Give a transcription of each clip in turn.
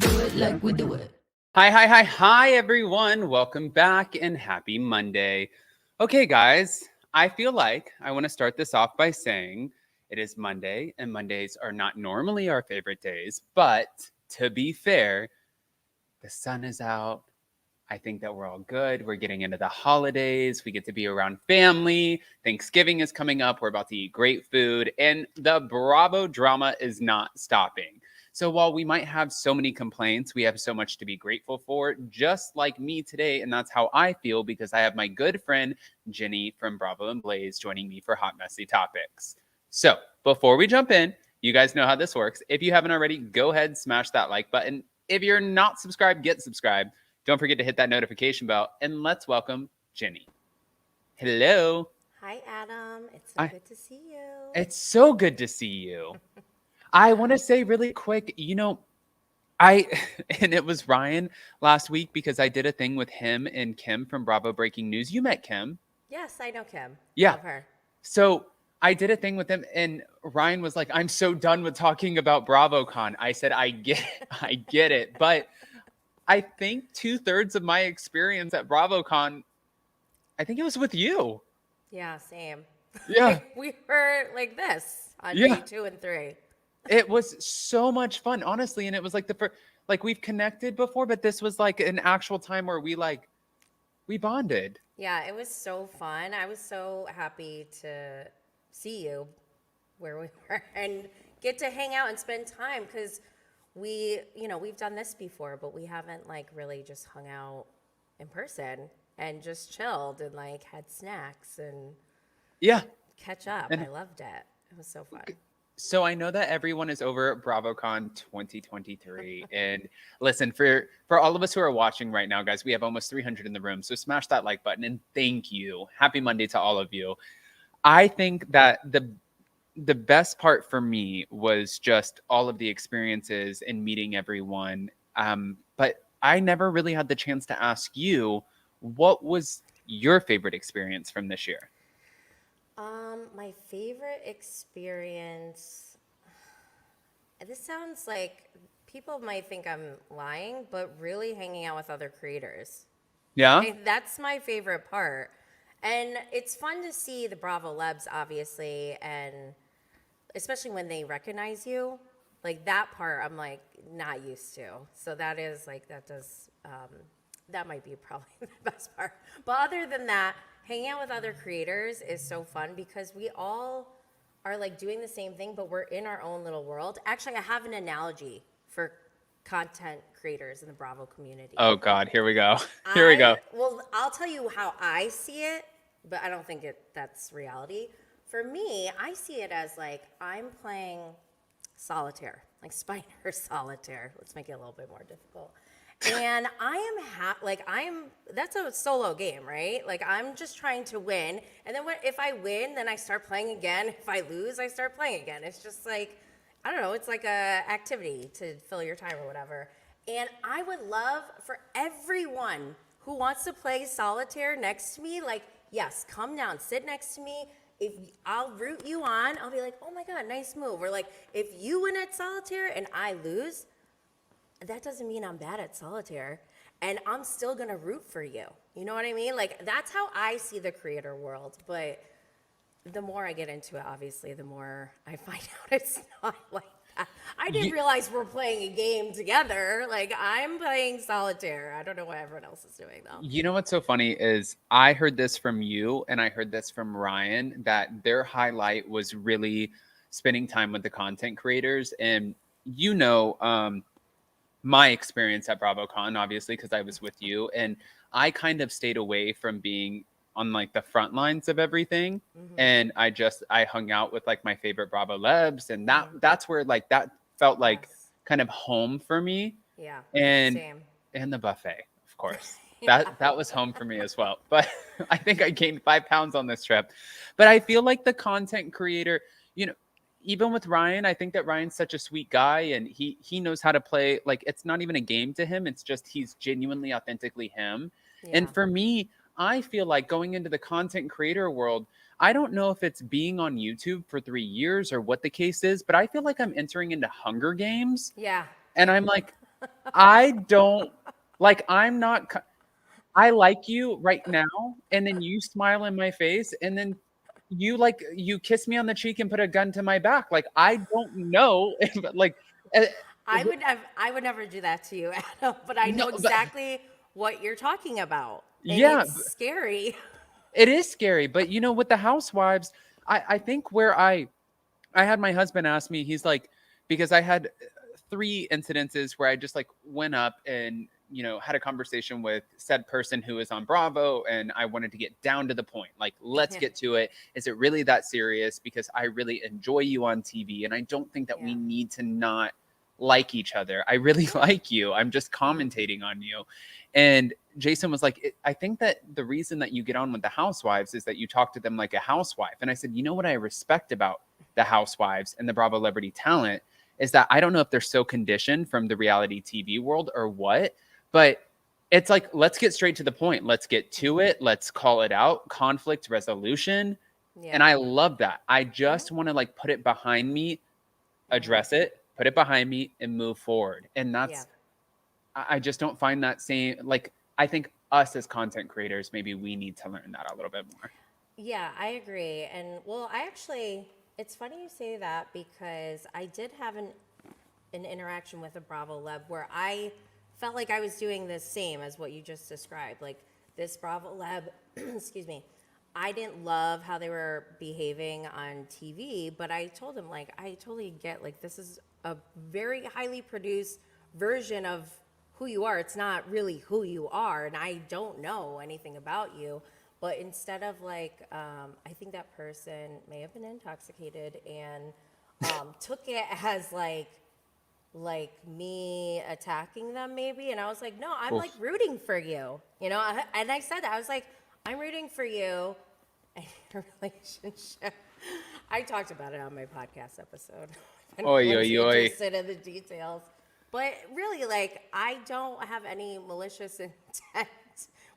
do it like we do it. Hi, everyone. Welcome back and happy Monday. Okay, guys, I feel like I want to start this off by saying it is Monday, and Mondays are not normally our favorite days, but to be fair, the sun is out. I think that we're all good. We're getting into the holidays. We get to be around family. Thanksgiving is coming up. We're about to eat great food, and the Bravo drama is not stopping. So while we might have so many complaints, we have so much to be grateful for, just like me today. And that's how I feel because I have my good friend Jenny from Bravo and Blaze joining me for Hot Messy Topics. So before we jump in, you guys know how this works. If you haven't already, go ahead, smash that like button. If you're not subscribed, get subscribed. Don't forget to hit that notification bell, and let's welcome Jenny. Hello. Hi, Adam. It's so Hi. good to see you. It's so good to see you. I want to say really quick, I and it was Ryan last week because I did a thing with him and Kim from Bravo Breaking News. You met Kim. Yes, I know Kim. Yeah. Love her. So I did a thing with him, and Ryan was like, "I'm so done with talking about BravoCon." I said, "I get it," but I think 2/3 of my experience at BravoCon, I think it was with you. Yeah, same. Yeah. We were like this on Yeah. day 2 and 3. It was so much fun, honestly. And it was like the first, like we've connected before, but this was like an actual time where we bonded. Yeah, it was so fun. I was so happy to see you where we were and get to hang out and spend time because we've done this before, but we haven't like really just hung out in person and just chilled and like had snacks and Yeah. catch up. And I loved it. It was so fun. so I know that everyone is over at BravoCon 2023. And listen, for all of us who are watching right now, guys, we have almost 300 in the room. So smash that like button and thank you. Happy Monday to all of you. I think that the best part for me was just all of the experiences and meeting everyone. But I never really had the chance to ask you, what was your favorite experience from this year? My favorite experience. This sounds like people might think I'm lying, but really hanging out with other creators. Yeah. That's my favorite part. And it's fun to see the Bravo Lebs, obviously, and especially when they recognize you. Like that part, I'm like not used to. So that is like, that might be probably the best part. But other than that, hanging out with other creators is so fun because we all are like doing the same thing, but we're in our own little world. Actually, I have an analogy for content creators in the Bravo community. Oh God, here we go. Here we go. Well, I'll tell you how I see it, but I don't think that's reality. For me, I see it as like I'm playing solitaire, like Spider Solitaire. Let's make it a little bit more difficult. And that's a solo game, right? Like I'm just trying to win. And then if I win, then I start playing again. If I lose, I start playing again. It's just like, I don't know, it's like a activity to fill your time or whatever. And I would love for everyone who wants to play solitaire next to me, like, yes, come down, sit next to me. If I'll root you on, I'll be like, oh my God, nice move. Or like, if you win at solitaire and I lose, that doesn't mean I'm bad at solitaire. And I'm still gonna root for you. You know what I mean? Like, that's how I see the creator world. But the more I get into it, obviously, the more I find out it's not like that. I didn't realize we're playing a game together. Like, I'm playing solitaire. I don't know what everyone else is doing, though. You know what's so funny is I heard this from you and I heard this from Ryan that their highlight was really spending time with the content creators. And my experience at BravoCon, obviously, because I was with you, and I kind of stayed away from being on like the front lines of everything. Mm-hmm. And I hung out with like my favorite Bravo Lebs, and that's where like that felt like kind of home for me. Yeah. And same. And the buffet, of course. That was home for me as well. But I think I gained 5 pounds on this trip. But I feel like the content creator, even with Ryan, I think that Ryan's such a sweet guy and he knows how to play. Like, it's not even a game to him. It's just he's genuinely, authentically him. Yeah. And for me, I feel like going into the content creator world, I don't know if it's being on YouTube for 3 years or what the case is, but I feel like I'm entering into Hunger Games. Yeah. And I'm like, I don't like, I like you right now, and then you smile in my face, and then you kiss me on the cheek and put a gun to my back. Like, I don't know if like, uh, I would never do that to you, Adam, but I no, know but exactly what you're talking about. And yeah, it's scary. it is scary. But with the housewives, I think where I had my husband ask me, he's like, because I had three incidences where I just like went up and, had a conversation with said person who is on Bravo. And I wanted to get down to the point. Like, let's get to it. Is it really that serious? Because I really enjoy you on TV. And I don't think that we Yeah. need to not like each other. I really Yeah. like you. I'm just commentating on you. And Jason was like, I think that the reason that you get on with the housewives is that you talk to them like a housewife. And I said, you know what I respect about the housewives and the Bravo celebrity talent is that I don't know if they're so conditioned from the reality TV world or what, but it's like, let's get straight to the point. Let's get to it. Let's call it out. Conflict resolution. And Yeah. I love that. I just want to like put it behind me, address it, put it behind me, and move forward. And Yeah. I just don't find that same, like, I think us as content creators, maybe we need to learn that a little bit more. Yeah, I agree. And well, it's funny you say that because I did have an interaction with a Bravo Leb where I felt like I was doing the same as what you just described. Like this Bravo Leb, excuse me, I didn't love how they were behaving on TV, but I told him, like, I totally get, like, this is a very highly produced version of who you are. It's not really who you are, and I don't know anything about you. But instead of like, I think that person may have been intoxicated and took it as like me attacking them maybe, and I was like, no, I'm Oof. like rooting for you, and I said that I was like, I'm rooting for you and your relationship. I talked about it on my podcast episode. If Oi, anyone's oi, oi. interested in the details, but really, like, I don't have any malicious intent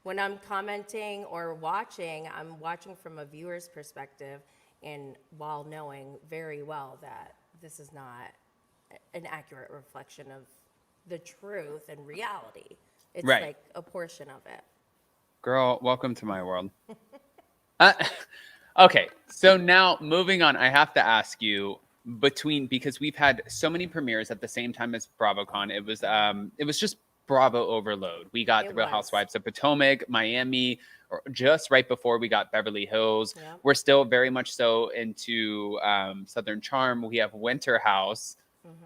when I'm commenting or watching. I'm watching from a viewer's perspective, and while knowing very well that this is not an accurate reflection of the truth and reality. It's Right. like a portion of it. Girl, welcome to my world. Uh, okay, so now moving on, I have to ask you because we've had so many premieres at the same time as BravoCon. It was just Bravo overload. We got It the Real was. Housewives of Potomac, Miami, or just right before we got Beverly Hills. Yep. We're still very much so into Southern Charm. We have Winter House.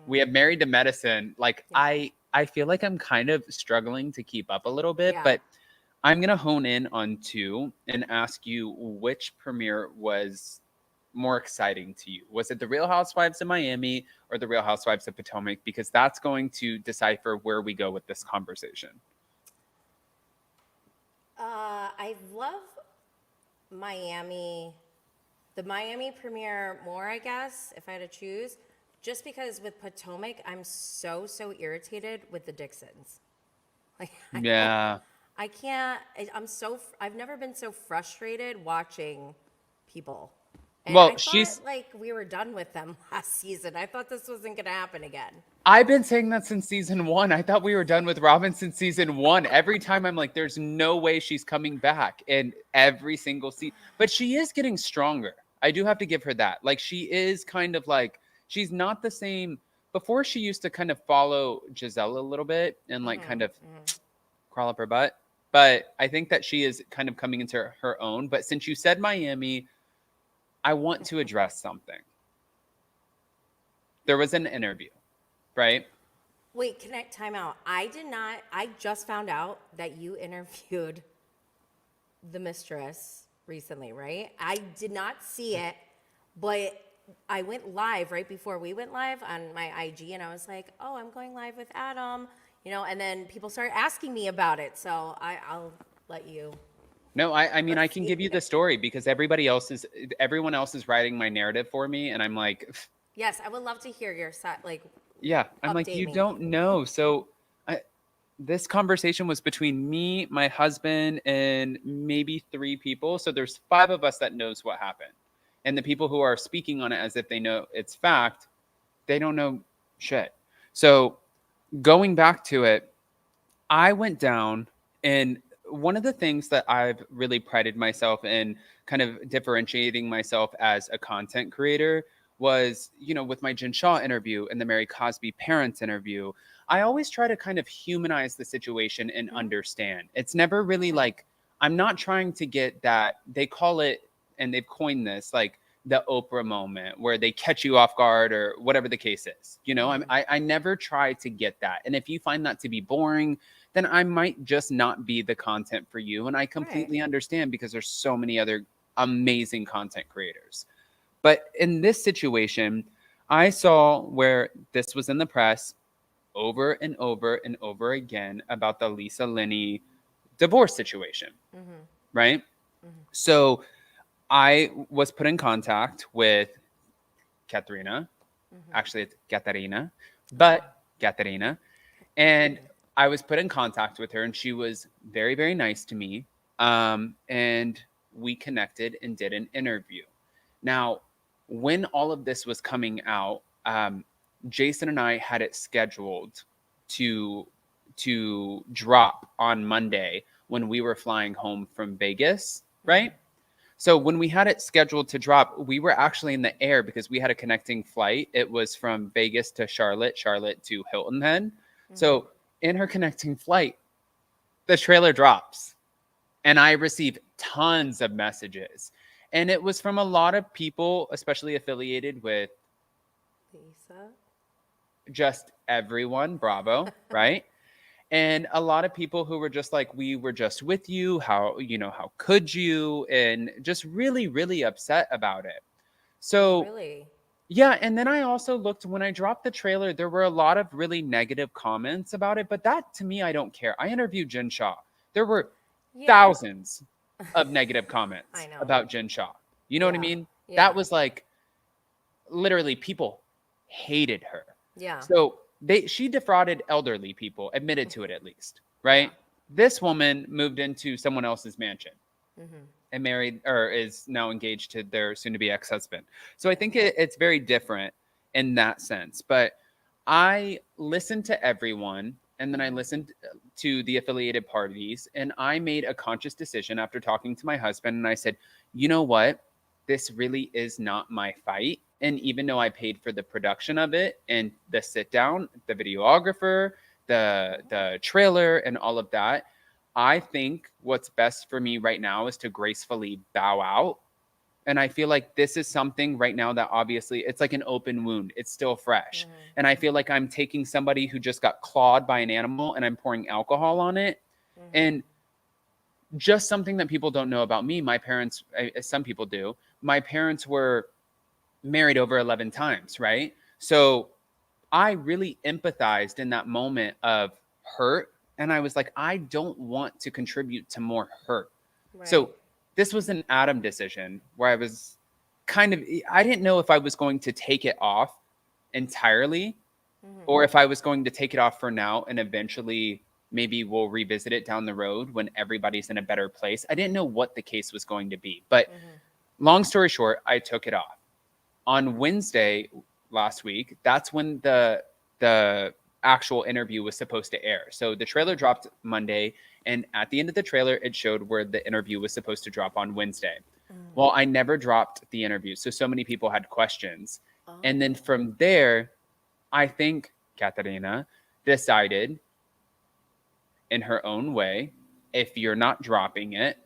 We have Married to Medicine. Like, Yeah. I feel like I'm kind of struggling to keep up a little bit, Yeah. but I'm gonna hone in on two and ask you which premiere was more exciting to you. Was it the Real Housewives of Miami or the Real Housewives of Potomac? Because that's going to decipher where we go with this conversation. I love Miami, the Miami premiere more, I guess, if I had to choose, just because with Potomac, I'm so irritated with the Dixons. Like, Yeah. I can't, I've never been so frustrated watching people. And Well, I thought like we were done with them last season. I thought this wasn't going to happen again. I've been saying that since season one. I thought we were done with Robin since season one. Every time I'm like, there's no way she's coming back. And every single season, but she is getting stronger. I do have to give her that. Like, she is kind of like, she's not the same. Before, she used to kind of follow Giselle a little bit and like kind of crawl up her butt. But I think that she is kind of coming into her own. But since you said Miami, I want to address something. There was an interview, right? Wait, time out. I just found out that you interviewed the mistress recently, right? I did not see it, but I went live right before we went live on my IG, and I was like, oh, I'm going live with Adam, and then people started asking me about it, so I'll let you. No, I mean, I can give you the story because everyone else is writing my narrative for me. And I'm like, Yes, I would love to hear your side, like, yeah, I'm like, update you me. don't know. So this conversation was between me, my husband, and maybe three people. So there's five of us that knows what happened. And the people who are speaking on it as if they know it's fact, they don't know shit. So going back to it, I went down, and one of the things that I've really prided myself in kind of differentiating myself as a content creator was, with my Jen Shaw interview and the Mary Cosby parents interview, I always try to kind of humanize the situation and understand. It's never really like, I'm not trying to get that, they call it, and they've coined this, like the Oprah moment where they catch you off guard or whatever the case is. I never try to get that. And if you find that to be boring, then I might just not be the content for you. And I completely understand because there's so many other amazing content creators. But in this situation, I saw where this was in the press over and over and over again about the Lisa Linney divorce situation, right? So I was put in contact with Katrina. Actually, it's Katarina, but Katarina. And I was put in contact with her, and she was very, very nice to me. And we connected and did an interview. Now, when all of this was coming out, Jason and I had it scheduled to drop on Monday when we were flying home from Vegas, right? So when we had it scheduled to drop, we were actually in the air because we had a connecting flight. It was from Vegas to Charlotte, Charlotte to Hilton Head. So in her connecting flight, the trailer drops, and I receive tons of messages. And it was from a lot of people, especially affiliated with Lisa. just everyone, Bravo, right? And a lot of people who were just like, we were just with you. How could you? And just really, really upset about it. So, Really? yeah. And then I also looked when I dropped the trailer, there were a lot of really negative comments about it. But that to me, I don't care. I interviewed Jen Shaw. There were thousands of negative comments about Jen Shaw. You know what I mean? That was like literally people hated her. Yeah. So she defrauded elderly people, admitted to it at least, right? This woman moved into someone else's mansion and married, or is now engaged to their soon-to-be ex-husband. So I think it's very different in that sense. But I listened to everyone, and then I listened to the affiliated parties, and I made a conscious decision after talking to my husband, and I said, you know what? This really is not my fight. And even though I paid for the production of it and the sit down, the videographer, the trailer, and all of that, I think what's best for me right now is to gracefully bow out. And I feel like this is something right now that obviously it's like an open wound. It's still fresh. And I feel like I'm taking somebody who just got clawed by an animal and I'm pouring alcohol on it. And just something that people don't know about me, my parents, some people do, my parents were married over 11 times, right? So I really empathized in that moment of hurt. And I was like, I don't want to contribute to more hurt. So this was an Adam decision where I was I didn't know if I was going to take it off entirely or if I was going to take it off for now and eventually maybe we'll revisit it down the road when everybody's in a better place. I didn't know what the case was going to be. But long story short, I took it off. On Wednesday last week, that's when the actual interview was supposed to air. So the trailer dropped Monday, and at the end of the trailer, it showed where the interview was supposed to drop on Wednesday. Well, I never dropped the interview, so many people had questions. And then from there, I think Katarina decided in her own way, if you're not dropping it,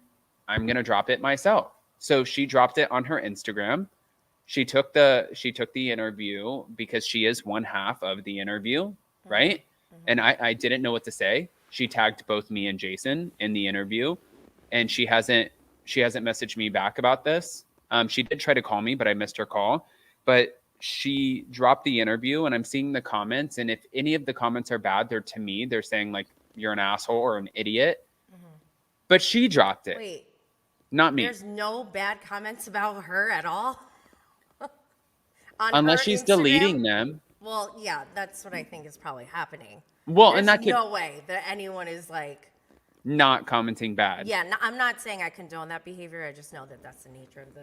I'm going to drop it myself. So she dropped it on her Instagram. She took the interview because she is one half of the interview, right? And I didn't know what to say. She tagged both me and Jason in the interview, and she hasn't messaged me back about this. She did try to call me, but I missed her call. But she dropped the interview, and I'm seeing the comments, and if any of the comments are bad, they're to me. They're saying like you're an asshole or an idiot. But she dropped it. Wait. Not me. There's no bad comments about her at all? Unless she's Instagram? Deleting them. Well, yeah, that's what I think is probably happening. Well, There's and that could no way that anyone is like not commenting bad. Yeah, no, I'm not saying I condone that behavior. I just know that that's the nature of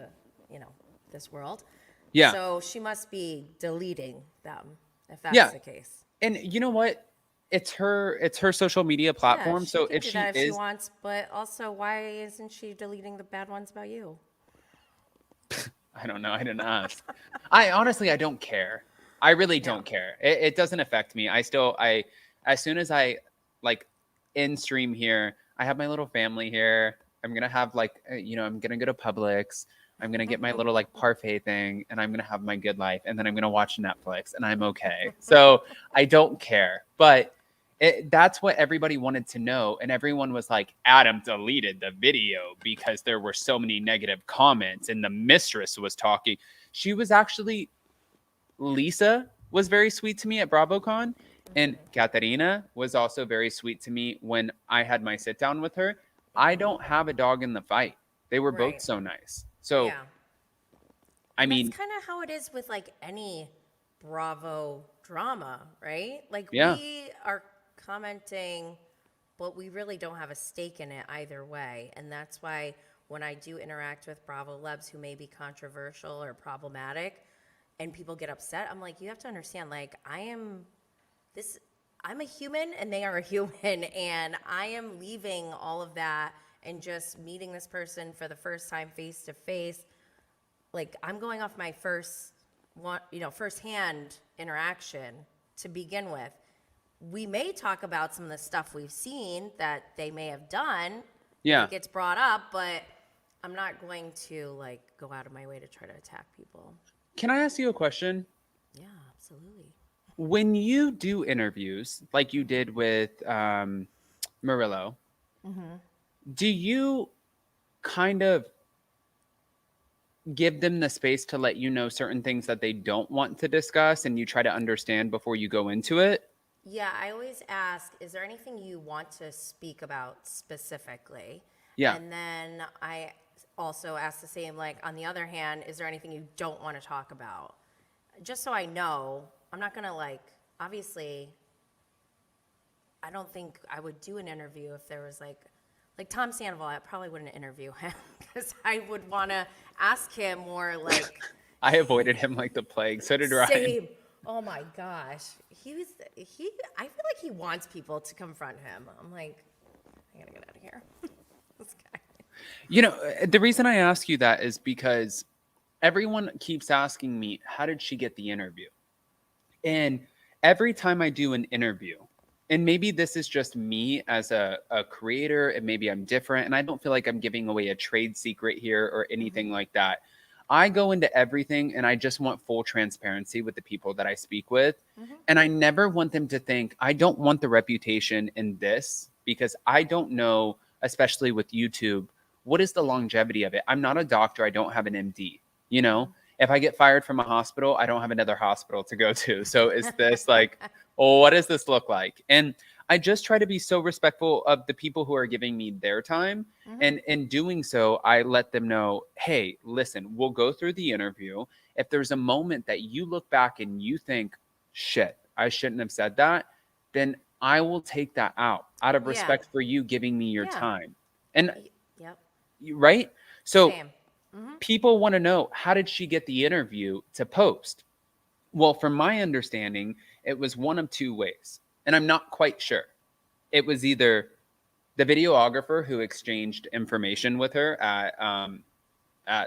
this world. Yeah. So she must be deleting them if that's the case. And you know what? it's her social media Yeah, platform. she So can if do she that if she is, wants, but also why isn't she deleting the bad ones about you? I don't know. I didn't ask. I honestly, I don't care. I really No. don't care. It doesn't affect me. As soon as I like in stream here, I have my little family here. I'm gonna have like, I'm gonna go to Publix. I'm gonna get my little like parfait thing, and I'm gonna have my good life, and then I'm gonna watch Netflix, and I'm okay. So I don't care. But that's what everybody wanted to know, and everyone was like, Adam deleted the video because there were so many negative comments, and the mistress was talking. She was actually Lisa was very sweet to me at BravoCon, and Katerina was also very sweet to me when I had my sit down with her. I don't have a dog in the fight. They were both Right. so nice. So, Yeah. I And that's mean, kind of how it is with like any Bravo drama, right? Like yeah, we are commenting, but we really don't have a stake in it either way. And that's why when I do interact with Bravo Lebs who may be controversial or problematic and people get upset, I'm like, you have to understand, like, I'm a human and they are a human, and I am leaving all of that and just meeting this person for the first time face to face. Like, I'm going off my firsthand interaction to begin with. We may talk about some of the stuff we've seen that they may have done if yeah. it gets brought up, but I'm not going to like go out of my way to try to attack people. Can I ask you a question? Yeah, absolutely. When you do interviews like you did with Murillo, do you kind of give them the space to let you know certain things that they don't want to discuss and you try to understand before you go into it? Yeah, I always ask, is there anything you want to speak about specifically? Yeah. And then I also ask the same, like, on the other hand, is there anything you don't want to talk about? Just so I know, I'm not going to, like, obviously, I don't think I would do an interview if there was, like Tom Sandoval, I probably wouldn't interview him because I would want to ask him more, like, I avoided him like the plague. So did Ryan. same. Oh my gosh. I feel like he wants people to confront him. I'm like, I gotta get out of here. This guy. The reason I ask you that is because everyone keeps asking me, how did she get the interview? And every time I do an interview, and maybe this is just me as a creator, and maybe I'm different, and I don't feel like I'm giving away a trade secret here or anything like that. I go into everything and I just want full transparency with the people that I speak with. And I never want them to think, I don't want the reputation in this because I don't know, especially with YouTube, what is the longevity of it? I'm not a doctor. I don't have an MD. If I get fired from a hospital, I don't have another hospital to go to. So is this like, oh, what does this look like? And I just try to be so respectful of the people who are giving me their time. And in doing so, I let them know, hey, listen, we'll go through the interview. If there's a moment that you look back and you think, shit, I shouldn't have said that, then I will take that out of Yeah. respect for you giving me your Yeah. time. And Yep. right? So Same. people want to know, how did she get the interview to post? Well, from my understanding, it was one of two ways, and I'm not quite sure. It was either the videographer who exchanged information with her at the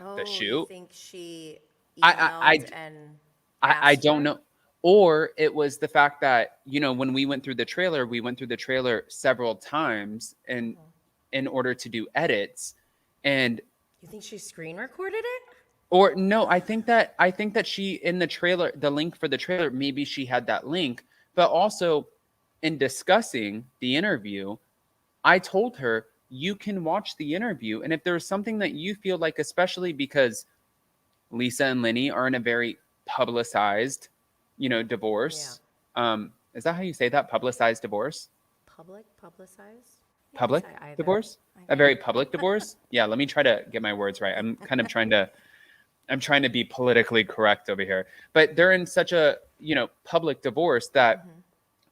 Oh, you shoot. think she I emailed and I asked don't her? know, or it was the fact that when we went through the trailer, we went through the trailer several times in order to do edits, and You think she screen recorded it? or no, I think that she in the trailer, the link for the trailer, maybe she had that link, but also in discussing the interview, I told her you can watch the interview, and if there's something that you feel like, especially because Lisa and Lenny are in a very publicized, Yeah. divorce. Is that how you say that? Publicized divorce? Publicized? You can Public say either, divorce? I A think. very public divorce? Yeah, let me try to get my words right. I'm trying to be politically correct over here. But they're in such a, public divorce that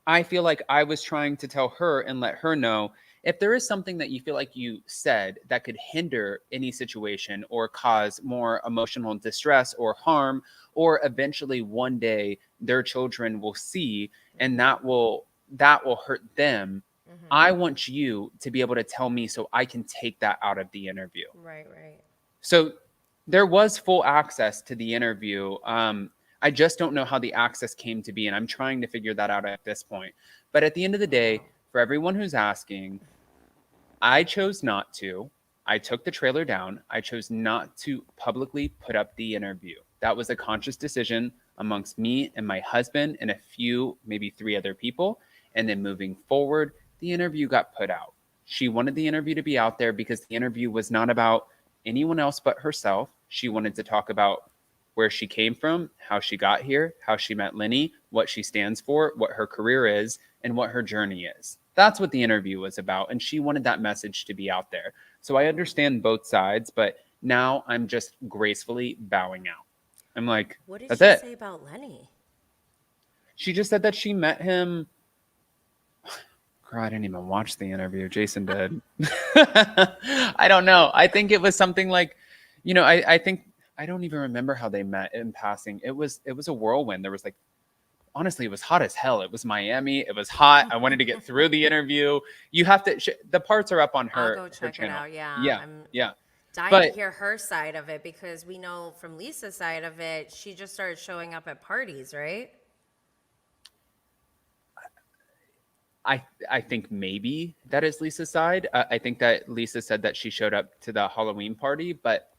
I feel like I was trying to tell her and let her know, if there is something that you feel like you said that could hinder any situation or cause more emotional distress or harm, or eventually one day their children will see, and that will that will hurt them. Mm-hmm. I want you to be able to tell me so I can take that out of the interview. Right, right. So there was full access to the interview. I just don't know how the access came to be, and I'm trying to figure that out at this point. But at the end of the day, for everyone who's asking, I chose not to. I took the trailer down. I chose not to publicly put up the interview. That was a conscious decision amongst me and my husband and a few, maybe 3 other people. And then moving forward, the interview got put out. She wanted the interview to be out there because the interview was not about anyone else but herself. She wanted to talk about where she came from, how she got here, how she met Lenny, what she stands for, what her career is, and what her journey is. That's what the interview was about. And she wanted that message to be out there. So I understand both sides, but now I'm just gracefully bowing out. I'm like, What did that's she it. say about Lenny? She just said that she met him. Girl, I didn't even watch the interview. Jason did. I don't know. I think it was something like, I think I don't even remember how they met in passing. It was a whirlwind. There was like, honestly, it was hot as hell. It was Miami. It was hot. I wanted to get through the interview. You have to. The parts are up on her. I'll go check it out. Yeah. Yeah. I'm Yeah. dying to hear her side of it because we know from Lisa's side of it, she just started showing up at parties, right? I think maybe that is Lisa's side. I think that Lisa said that she showed up to the Halloween party, but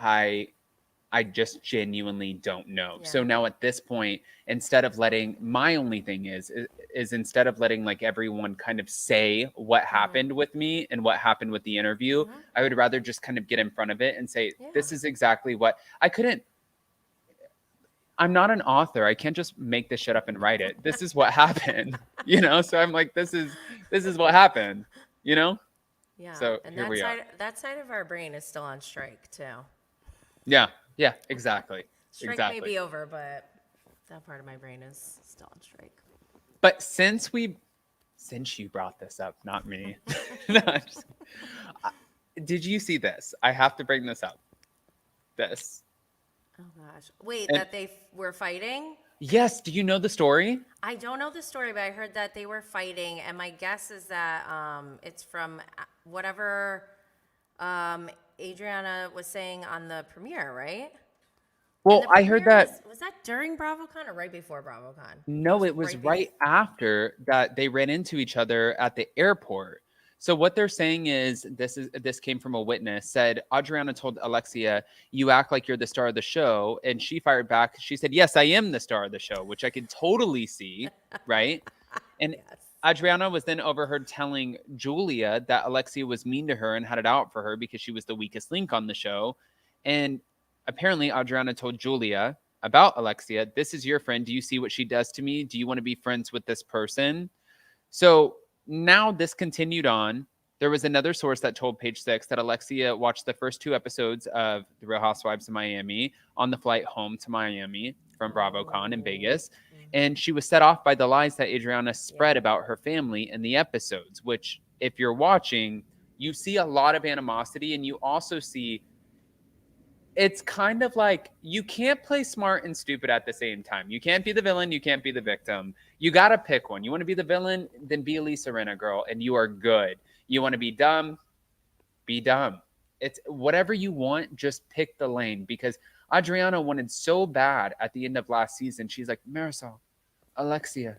I just genuinely don't know. Yeah. So now at this point, instead of letting my only thing is instead of letting like everyone kind of say what happened with me and what happened with the interview, I would rather just kind of get in front of it and say, this is exactly what I couldn't. I'm not an author. I can't just make this shit up and write it. This is what happened, So I'm like, this is what happened, Yeah. So and here we are. that side of our brain is still on strike too. Yeah, exactly. Strike may be over, but that part of my brain is still on strike. But since you brought this up, not me. No, did you see this? I have to bring this up. This. Oh gosh. Wait, that they were fighting? Yes. Do you know the story? I don't know the story, but I heard that they were fighting, and my guess is that it's from whatever Adriana was saying on the premiere, right? Well, I heard that. Was that during BravoCon or right before BravoCon? No, it was right after that they ran into each other at the airport. So what they're saying is this came from a witness, said Adriana told Alexia, you act like you're the star of the show. And she fired back. She said, yes, I am the star of the show, which I could totally see. Right. And Adriana was then overheard telling Julia that Alexia was mean to her and had it out for her because she was the weakest link on the show. And apparently Adriana told Julia about Alexia. This is your friend. Do you see what she does to me? Do you want to be friends with this person? So now this continued on. There was another source that told Page Six that Alexia watched the first 2 episodes of The Real Housewives of Miami on the flight home to Miami from BravoCon in Vegas. And she was set off by the lies that Adriana spread about her family in the episodes, which if you're watching, you see a lot of animosity, and you also see it's kind of like you can't play smart and stupid at the same time. You can't be the villain. You can't be the victim. You got to pick one. You want to be the villain, then be Lisa Rinna, girl, and you are good. You want to be dumb, be dumb. It's whatever you want, just pick the lane. Because Adriana wanted so bad at the end of last season. She's like, Marisol, Alexia,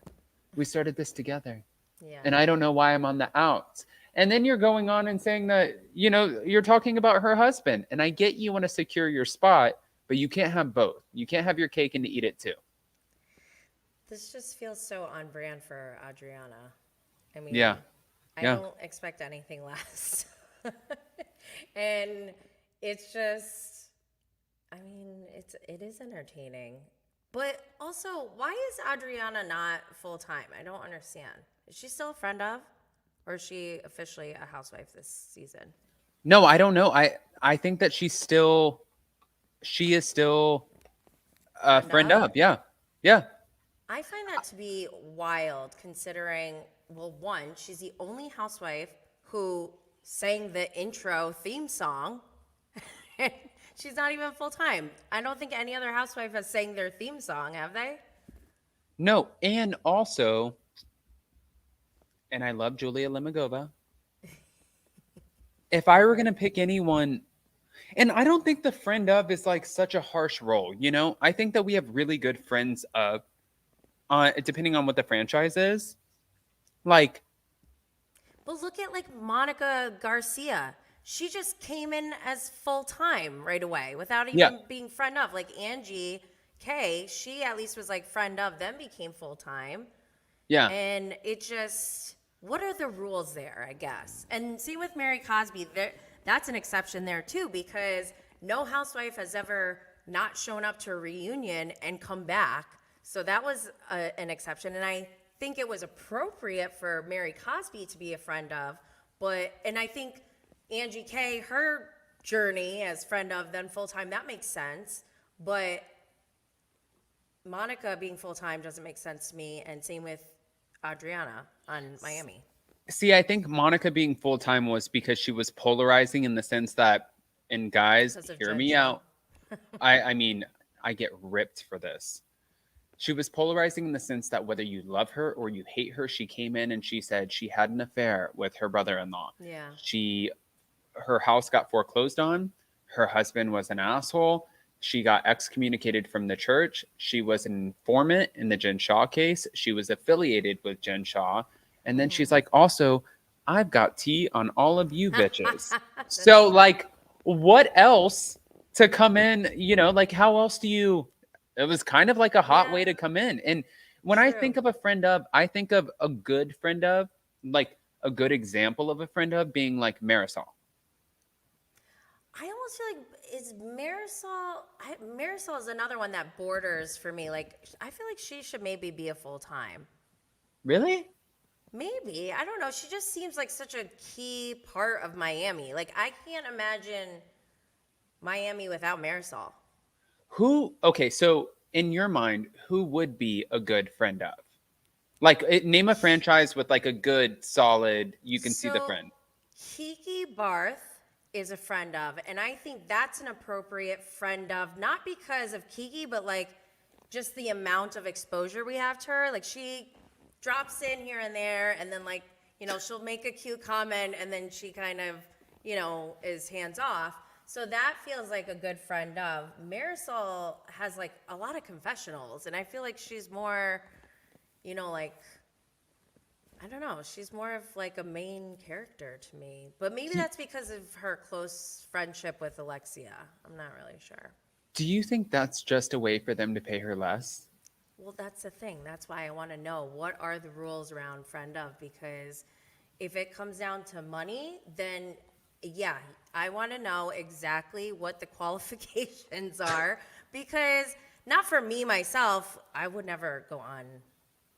we started this together. Yeah. And I don't know why I'm on the outs. And then you're going on and saying that, you're talking about her husband. And I get you want to secure your spot, but you can't have both. You can't have your cake and eat it too. This just feels so on brand for Adriana. I mean, I don't expect anything less. And it's just, it is entertaining. But also, why is Adriana not full-time? I don't understand. Is she still a friend of? Or is she officially a housewife this season? No, I don't know. I think that she is still a friend of. Yeah. Yeah. I find that to be wild considering, well, one, she's the only housewife who sang the intro theme song. She's not even full-time. I don't think any other housewife has sang their theme song, have they? No, and also and I love Julia Limagova. If I were going to pick anyone, and I don't think the friend of is like such a harsh role, you know? I think that we have really good friends of, depending on what the franchise is. Like, But look at like Monica Garcia. She just came in as full time right away without yeah, even being friend of. Like Angie K, she at least was like friend of, then became full time. yeah. And it just, what are the rules there, I guess? And same with Mary Cosby. That's an exception there too, because no housewife has ever not shown up to a reunion and come back. So that was an exception. And I think it was appropriate for Mary Cosby to be a friend of. And I think Angie K, her journey as friend of, then full time, that makes sense. But Monica being full time doesn't make sense to me. And same with Adriana on Miami. See, I think Monica being full time was because she was polarizing in the sense that, and guys, Because of hear Jen me Shah. out. I mean, I get ripped for this. She was polarizing in the sense that whether you love her or you hate her, she came in and she said she had an affair with her brother-in-law. Yeah. Her house got foreclosed on. Her husband was an asshole. She got excommunicated from the church. She was an informant in the Jen Shah case. She was affiliated with Jen Shah. And then she's like, also, I've got tea on all of you bitches. So, like, what else to come in? You know, like, how else do you? It was kind of like a hot way Yeah, to come in. And when I true. think of a friend of, I think of a good friend of, like a good example of a friend of being like Marisol. I almost feel like is Marisol is another one that borders for me. Like I feel like she should maybe be a full time. Really? Maybe. I don't know. She just seems like such a key part of Miami. Like I can't imagine Miami without Marisol. Who, okay, so in your mind, who would be a good friend of? Like, name a franchise with like a good, solid, you can see the So friend. Kiki Barth is a friend of, and I think that's an appropriate friend of, not because of Kiki, but like just the amount of exposure we have to her. Like she drops in here and there, and then like, she'll make a cute comment, and then she kind of, is hands off. So that feels like a good friend of. Marisol has like a lot of confessionals, and I feel like she's more, like I don't know. She's more of like a main character to me. But maybe Do, that's because of her close friendship with Alexia. I'm not really sure. do you think that's just a way for them to pay her less? Well, that's the thing. That's why I want to know what are the rules around friend of, because if it comes down to money, then yeah, I want to know exactly what the qualifications are, because not for me myself, I would never go on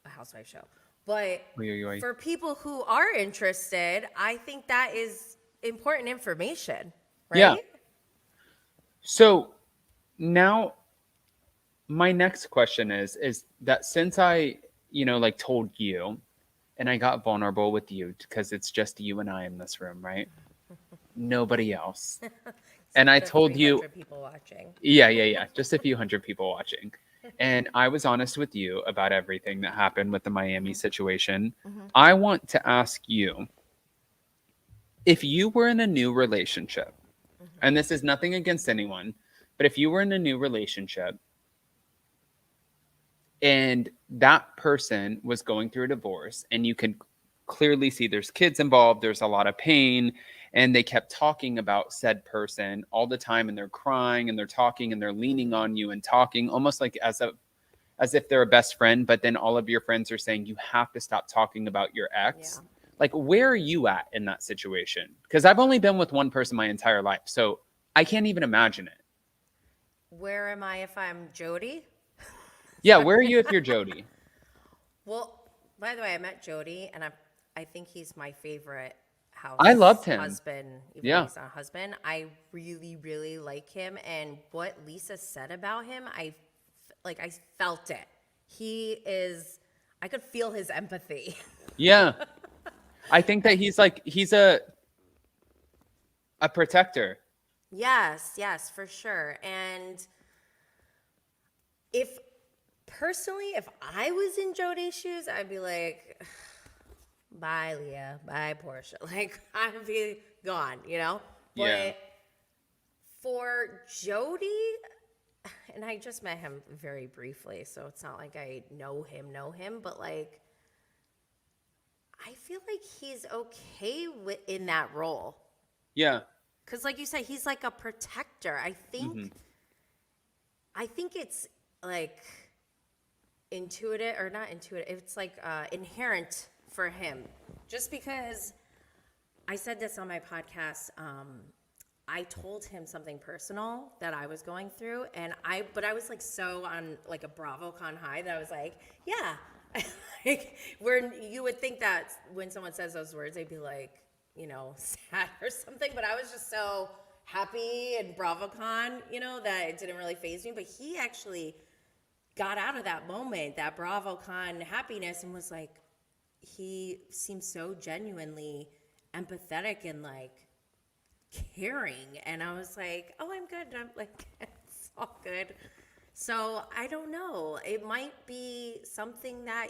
a housewife show. But Oy, oy, oy. for people who are interested, I think that is important information, Yeah. right? So now my next question is that since I, like told you and I got vulnerable with you because it's just you and I in this room, right? Nobody else. And Except I the told you, 300 people watching. yeah, just a few hundred people watching. And I was honest with you about everything that happened with the Miami situation. I want to ask you, if you were in a new relationship, and this is nothing against anyone, but if you were in a new relationship and that person was going through a divorce and you could clearly see there's kids involved, there's a lot of pain, and they kept talking about said person all the time, and they're crying and they're talking and they're leaning on you and talking almost like as if they're a best friend, but then all of your friends are saying you have to stop talking about your Yeah. ex. Like, where are you at in that situation? Because I've only been with one person my entire life, so I can't even imagine it. Where am I if I'm Jodie? Yeah, where are you if you're Jodie? Well, by the way, I met Jodie, and I think he's my favorite I loved house him. husband, even though Yeah. he's not a husband. I really, really like him, and what Lisa said about him, I felt it. He is. I could feel his empathy. Yeah. I think that he's a protector. Yes, yes, for sure. And if personally, if I was in Jodie's shoes, I'd be like, bye Leah, bye Portia. Like I'd be gone, you know? Yeah. But for Jodie, and I just met him very briefly, so it's not like I know him, but like I feel like he's okay in that role. Yeah. Cuz like you said, he's like a protector. Hmm. I think it's like intuitive or not intuitive. It's like inherent for him. Just because I said this on my podcast, I told him something personal that I was going through, but I was like so on like a BravoCon high that I was like, yeah, like where you would think that when someone says those words, they'd be like, you know, sad or something, but I was just so happy and BravoCon, you know, that it didn't really faze me. But he actually got out of that moment, that BravoCon happiness, and was like, he seemed so genuinely empathetic and like caring. And I was like, oh, I'm good. I'm like, it's all good. So I don't know. It might be something that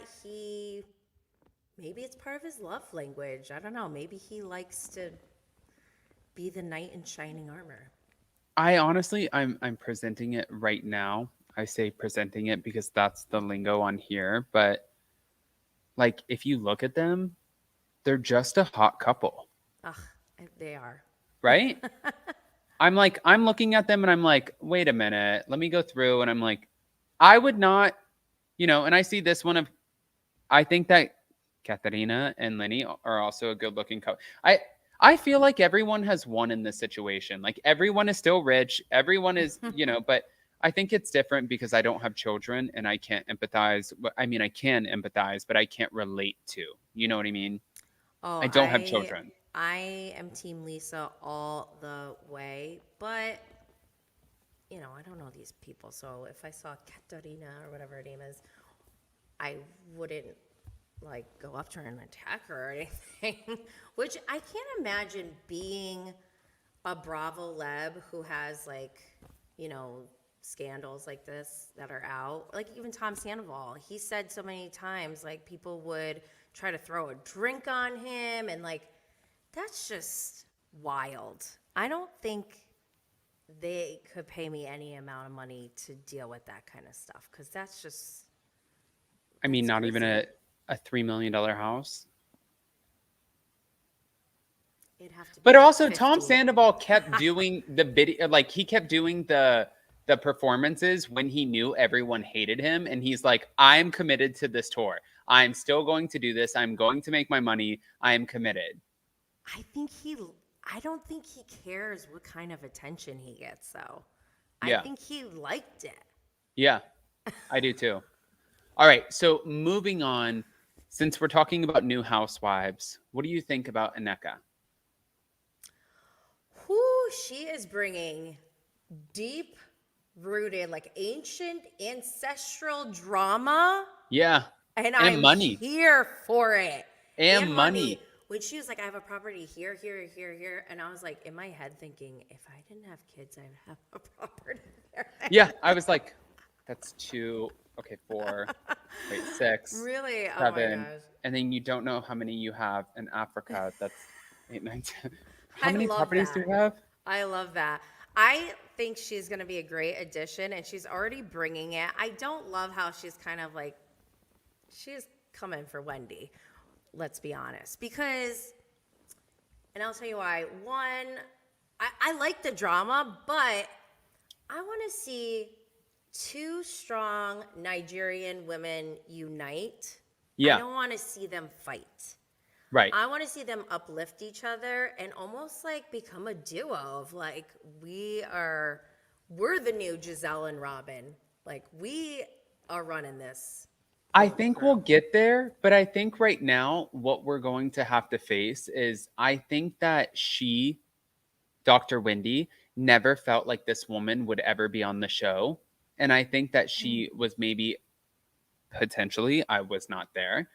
maybe it's part of his love language. I don't know. Maybe he likes to be the knight in shining armor. I honestly, I'm presenting it right now. I say presenting it because that's the lingo on here. But like, if you look at them, they're just a hot couple, Ugh, they are. right? I'm looking at them and I'm like, wait a minute, let me go through. And I'm like, I would not, and I see this one of, I think that Katharina and Lenny are also a good looking couple. I feel like everyone has won in this situation. Like everyone is still rich. Everyone is, but I think it's different because I don't have children and I can't empathize. I mean, I can empathize, but I can't relate to. You know what I mean? Oh, I don't have children. I am Team Lisa all the way, but I don't know these people. So if I saw Katarina or whatever her name is, I wouldn't like go up to her and attack her or anything. Which I can't imagine being a Bravo leb who has like, scandals like this that are out. Like even Tom Sandoval, he said so many times like people would try to throw a drink on him and like that's just wild. I don't think they could pay me any amount of money to deal with that kind of stuff because I mean, not even crazy. a $3 million house. It'd have to be But like also, Tom 50. Sandoval kept doing the video, like he kept doing the performances when he knew everyone hated him, and he's like, "I'm committed to this tour. I'm still going to do this. I'm going to make my money. I am committed." I think I don't think he cares what kind of attention he gets, though. I Yeah, think he liked it. yeah, I do too. All right, so moving on, since we're talking about new housewives, what do you think about Aneka? Who she is bringing deep rooted, like ancient ancestral drama. Yeah, And and I'm money, here for it. and And money. money. When she was like, I have a property here, here, here, here. And I was like, in my head thinking, if I didn't have kids, I'd have a property there. Yeah, I was like, that's two. Okay, four. Wait, six, Really? Oh my seven, gosh. and then you don't know how many you have in Africa. That's eight, nine, 10. How I many love properties do that. you have? I love that. I think she's going to be a great addition, and she's already bringing it. I don't love how she's kind of like, she's coming for Wendy, let's be honest. Because, and I'll tell you why. One, I like the drama, but I want to see two strong Nigerian women unite. I Yeah, don't want to see them fight. right. I want to see them uplift each other and almost like become a duo of like we're the new Giselle and Robin. Like we are running this I whole think we'll crew. get there, but I think right now what we're going to have to face is I think that Dr. Wendy, never felt like this woman would ever be on the show. And I think that she was maybe potentially, I was not there,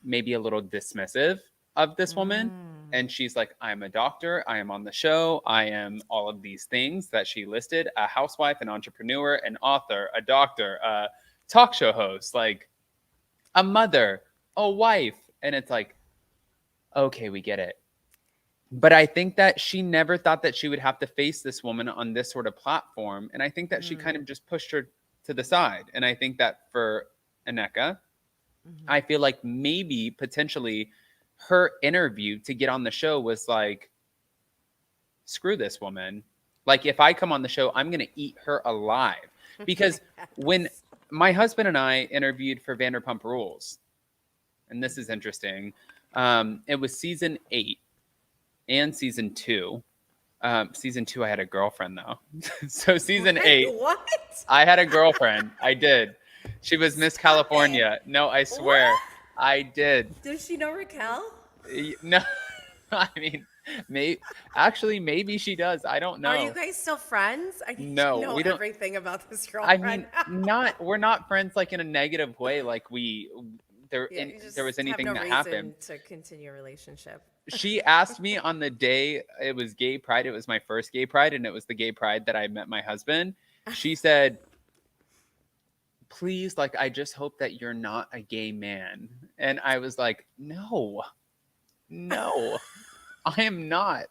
maybe a little dismissive of this woman. Mm. And she's like, I'm a doctor. I am on the show. I am all of these things that she listed: a housewife, an entrepreneur, an author, a doctor, a talk show host, like a mother, a wife. And it's like, okay, we get it. But I think that she never thought that she would have to face this woman on this sort of platform. And I think that she kind of just pushed her to the side. And I think that for Aneka, I feel like maybe potentially her interview to get on the show was like, screw this woman. Like, if I come on the show, I'm going to eat her alive. Because when my husband and I interviewed for Vanderpump Rules, and this is interesting, it was season 8 and season 2. Season 2, I had a girlfriend, though. So season 8, What? I had a girlfriend. I did. She was Miss California. No, I swear. What? I did. Does she know Raquel? No, I mean, maybe she does. I don't know. Are you guys still friends? I need No, to know we don't. everything about this I girlfriend. mean, we're not friends like in a negative way. Like there You just was anything have no that reason happened. to continue a relationship. She asked me on the day it was gay pride. It was my first gay pride, and it was the gay pride that I met my husband. She said, please, like, I just hope that you're not a gay man. And I was like, no, I am not.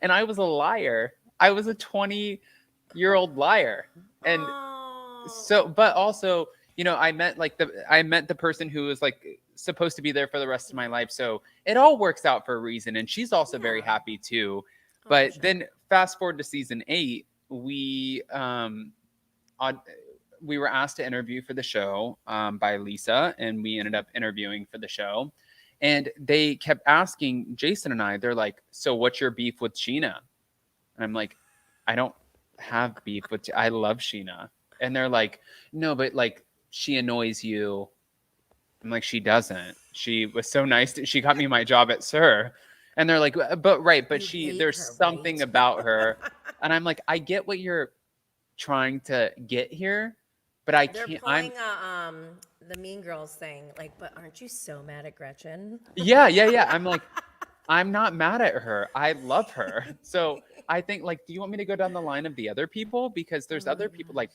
And I was a liar. I was a 20-year-old liar. And so, but also, I met the person who was like supposed to be there for the rest of my life. So it all works out for a reason. And she's also very happy too. But then fast forward to season 8, we were asked to interview for the show by Lisa, and we ended up interviewing for the show. And they kept asking Jason and I, they're like, so what's your beef with Sheena? And I'm like, I don't have beef with, I love Sheena. And they're like, no, but like, she annoys you. I'm like, she doesn't. She was so nice. She got me my job at SUR. And they're like, but there's something about her. And I'm like, I get what you're trying to get here, but I can't. They're pulling the Mean Girls thing, like, but aren't you so mad at Gretchen? Yeah. I'm like, I'm not mad at her. I love her. So I think, like, do you want me to go down the line of the other people? Because there's other people, like,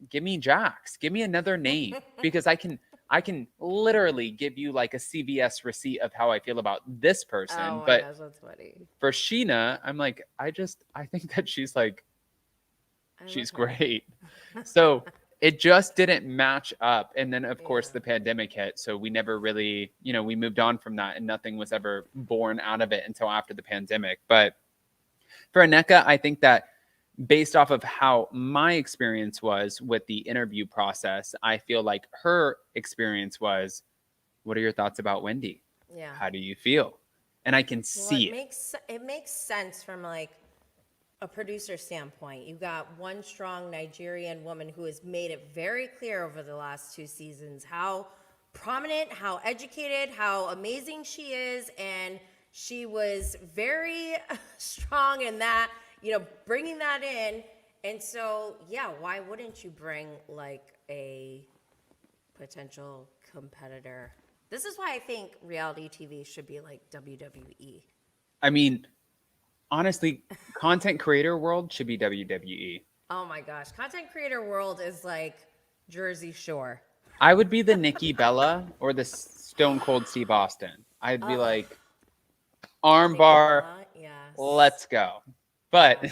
give me Jax, give me another name, because I can literally give you like a CVS receipt of how I feel about this person. Oh my but gosh, that's funny. For Sheena, I'm like, I think that she's like, she's great. So it just didn't match up. And then of course the pandemic hit. So we never really, we moved on from that, and nothing was ever born out of it until after the pandemic. But for Aneka, I think that based off of how my experience was with the interview process, I feel like her experience was, what are your thoughts about Wendy? Yeah. How do you feel? And I can see it makes sense from like a producer standpoint. You got one strong Nigerian woman who has made it very clear over the last 2 seasons how prominent, how educated, how amazing she is. And she was very strong in that, bringing that in. And so, yeah, why wouldn't you bring like a potential competitor? This is why I think reality TV should be like WWE. I mean, honestly, content creator world should be WWE. Oh my gosh. Content creator world is like Jersey Shore. I would be the Nikki Bella or the Stone Cold Steve Austin. I'd be like, armbar, yes. Let's go. But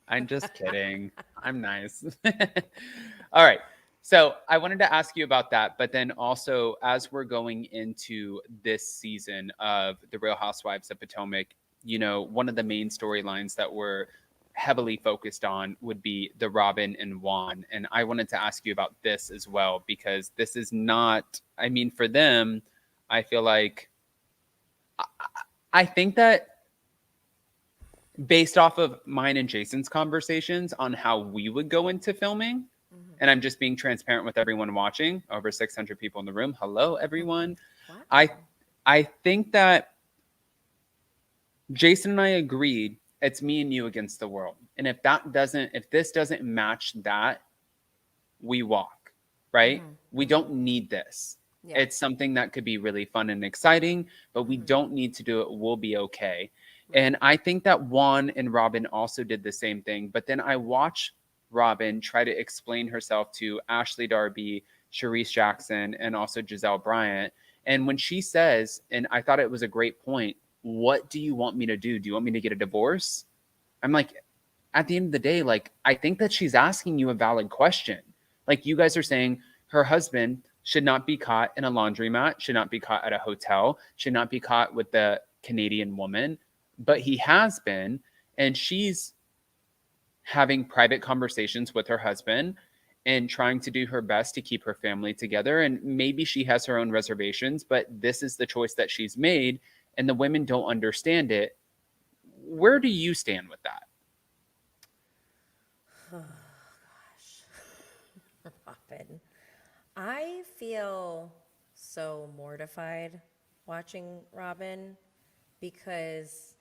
I'm just kidding. I'm nice. All right. So I wanted to ask you about that, but then also as we're going into this season of The Real Housewives of Potomac, one of the main storylines that we're heavily focused on would be the Robin and Juan. And I wanted to ask you about this as well, because this is not, for them, I feel like, I think that based off of mine and Jason's conversations on how we would go into filming, and I'm just being transparent with everyone watching, over 600 people in the room. Hello, everyone. Wow. I think that Jason and I agreed it's me and you against the world. And if this doesn't match that, we walk, right? We don't need this. Yeah. It's something that could be really fun and exciting, but we don't need to do it. We'll be okay. And I think that Juan and Robin also did the same thing. But then I watched Robin try to explain herself to Ashley Darby, Charisse Jackson, and also Giselle Bryant. And when she says, and I thought it was a great point, what do you want me to do? Do you want me to get a divorce? I'm like, at the end of the day, like, I think that she's asking you a valid question. Like, you guys are saying her husband should not be caught in a laundromat, should not be caught at a hotel, should not be caught with the Canadian woman, but he has been, and she's having private conversations with her husband and trying to do her best to keep her family together. And maybe she has her own reservations, but this is the choice that she's made, and the women don't understand it. Where do you stand with that? Oh, gosh. Robin. I feel so mortified watching Robin because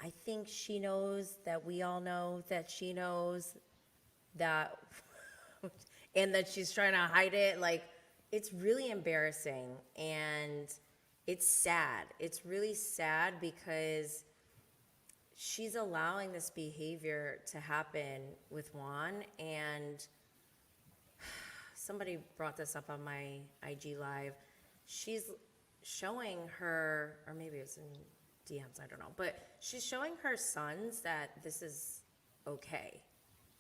I think she knows that we all know that she knows that and that she's trying to hide it. Like, it's really embarrassing and it's sad. It's really sad because she's allowing this behavior to happen with Juan, and somebody brought this up on my IG live. She's showing her, or maybe it was in DMs, I don't know, but she's showing her sons that this is okay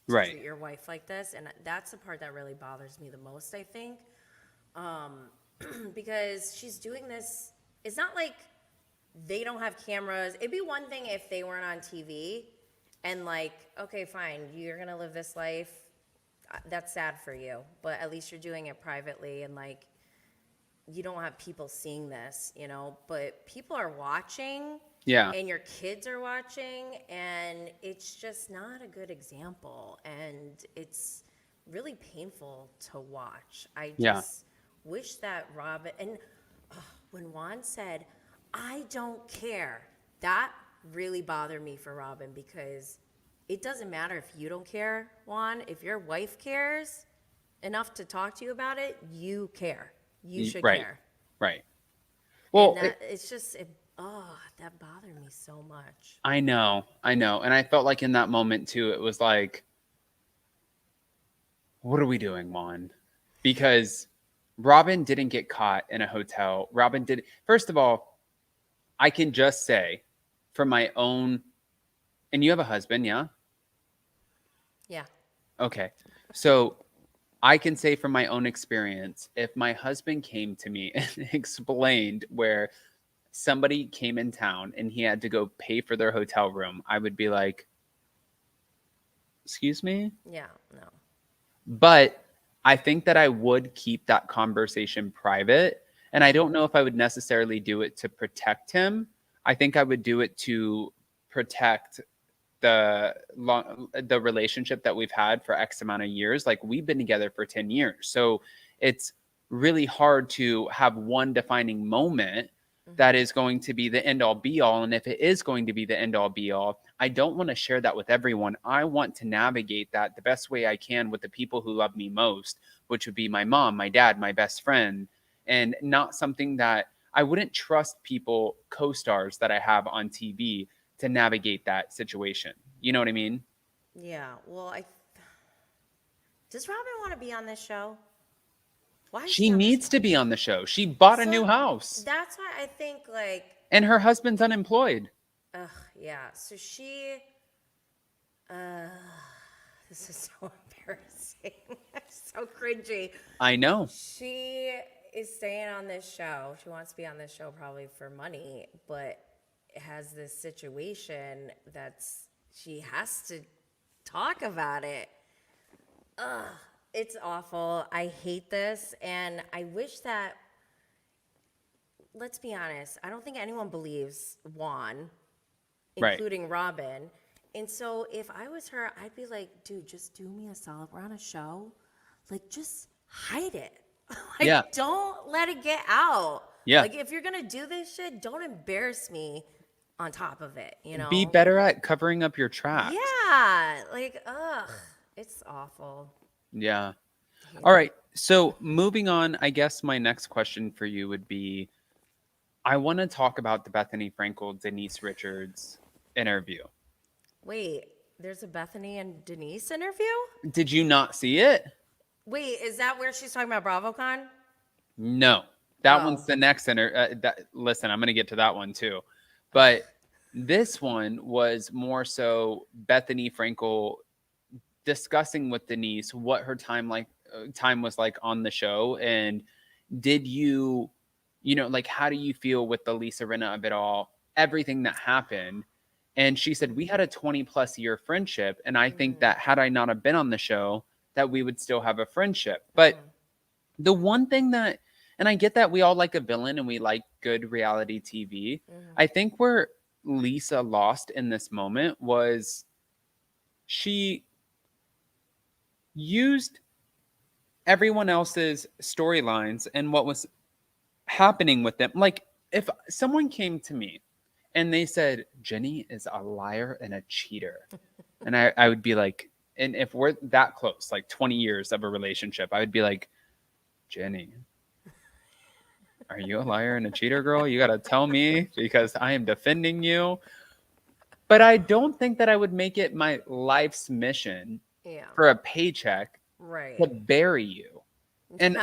to Right. treat your wife like this, and that's the part that really bothers me the most, I think, because she's doing this. It's not like they don't have cameras. It'd be one thing if they weren't on TV and like, okay, fine, you're gonna live this life. That's sad for you, but at least you're doing it privately and like you don't have people seeing this, you know, but people are watching. Yeah. And your kids are watching, and it's just not a good example, and it's really painful to watch. I just wish that Robin, and when Juan said, I don't care, that really bothered me for Robin, because it doesn't matter if you don't care, Juan. If your wife cares enough to talk to you about it, you care. You should care. Right. Well, it's just, that bothered me so much. I know. And I felt like in that moment too, it was like, what are we doing, Juan? Because Robin didn't get caught in a hotel. Robin did. First of all, I can just say from my own, and you have a husband, yeah? Yeah. Okay. So I can say from my own experience, if my husband came to me and explained where somebody came in town and he had to go pay for their hotel room, I would be like, excuse me? Yeah, no. But I think that I would keep that conversation private. And I don't know if I would necessarily do it to protect him. I think I would do it to protect the relationship that we've had for X amount of years. Like, we've been together for 10 years. So it's really hard to have one defining moment that is going to be the end all be all. And if it is going to be the end all be all, I don't want to share that with everyone. I want to navigate that the best way I can with the people who love me most, which would be my mom, my dad, my best friend, and not something that I wouldn't trust people, co-stars that I have on TV to navigate that situation. You know what I mean? Yeah. Well, does Robin want to be on this show? Why is She on this needs show? to be on the show. She bought a new house. That's why I think, like, And her husband's unemployed. yeah. So she, this is so embarrassing. So cringy. I know. She is staying on this show. She wants to be on this show probably for money, but has this situation she has to talk about it. It's awful. I hate this, and I wish that, let's be honest, I don't think anyone believes Juan, including Robin. And so if I was her, I'd be like, dude, just do me a solid. We're on a show. Like, just hide it. Like, don't let it get out. Yeah. Like, if you're going to do this shit, don't embarrass me on top of it, you know? Be better at covering up your tracks. Yeah. Like, it's awful. Yeah. All right. So moving on, I guess my next question for you would be, I want to talk about the Bethenny Frankel, Denise Richards interview. Wait, there's a Bethenny and Denise interview? Did you not see it? Wait, is that where she's talking about BravoCon? No, That Oh. one's the next listen, I'm going to get to that one too. But this one was more so Bethenny Frankel discussing with Denise what her time was like on the show, and did you like, how do you feel with the Lisa Rinna of it all, everything that happened? And she said, we had a 20 plus year friendship, and I think that had I not have been on the show, that we would still have a friendship. But the one thing that, and I get that we all like a villain and we like good reality TV. I think where Lisa lost in this moment was she used everyone else's storylines and what was happening with them. Like, if someone came to me and they said, Jenny is a liar and a cheater, and I would be like, and if we're that close, like 20 years of a relationship, I would be like, Jenny, are you a liar and a cheater, girl? You got to tell me, because I am defending you. But I don't think that I would make it my life's mission for a paycheck to bury you. And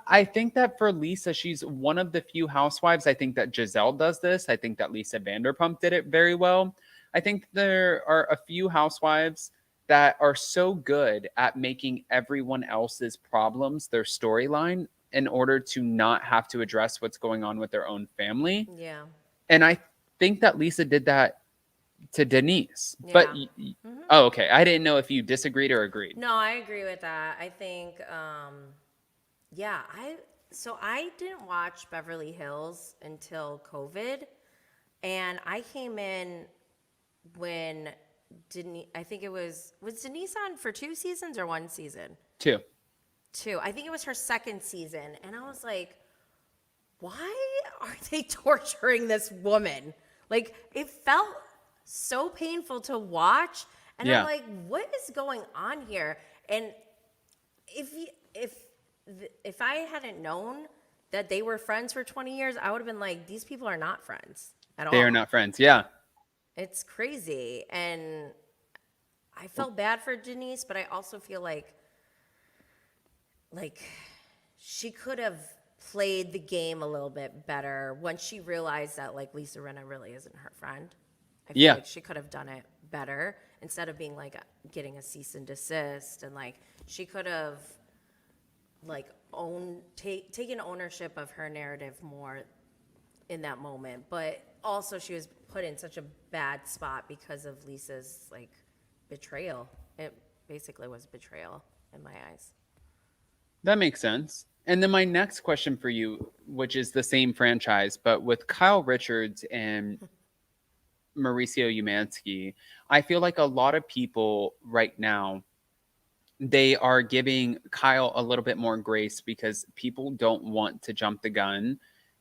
I think that for Lisa, she's one of the few housewives. I think that Giselle does this. I think that Lisa Vanderpump did it very well. I think there are a few housewives that are so good at making everyone else's problems their storyline in order to not have to address what's going on with their own family. Yeah. And I think that Lisa did that to Denise. Yeah. But oh, okay. I didn't know if you disagreed or agreed. No, I agree with that. I think I didn't watch Beverly Hills until COVID, and I came in when Denise, I think it was Denise on for 2 seasons or 1 season? 2. I think it was her 2nd season, and I was like, why are they torturing this woman? Like, it felt so painful to watch, and I'm like, what is going on here? And if I hadn't known that they were friends for 20 years, I would have been like, these people are not friends at all. They are not friends, yeah. It's crazy. And I felt bad for Denise, but I also feel like she could have played the game a little bit better once she realized that, like, Lisa Rinna really isn't her friend. I feel like she could have done it better instead of being like getting a cease and desist, and like she could have like taken ownership of her narrative more in that moment. But also she was put in such a bad spot because of Lisa's like betrayal. It basically was betrayal in my eyes. That makes sense. And then my next question for you, which is the same franchise, but with Kyle Richards and Mauricio Umansky, I feel like a lot of people right now, they are giving Kyle a little bit more grace because people don't want to jump the gun.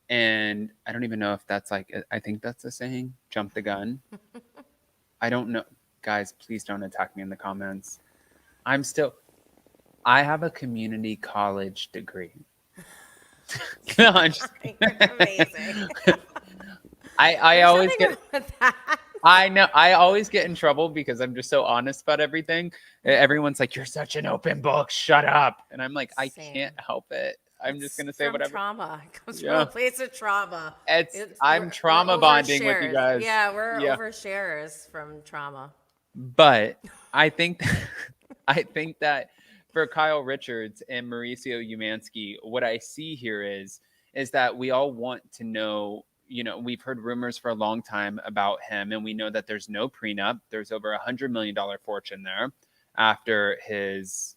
And I don't even know if that's like, I think that's a saying, jump the gun. I don't know. Guys, please don't attack me in the comments. I have a community college degree. No, I'm just amazing. I always get I know I always get in trouble because I'm just so honest about everything. Everyone's like, "You're such an open book. Shut up." And I'm like, I can't help it. I'm just gonna say whatever. Trauma. It comes from a place of trauma. I'm trauma bonding with you guys. Yeah, we're oversharers from trauma. But I think that for Kyle Richards and Mauricio Umansky, what I see here is that we all want to know, we've heard rumors for a long time about him, and we know that there's no prenup. There's over $100 million fortune there after his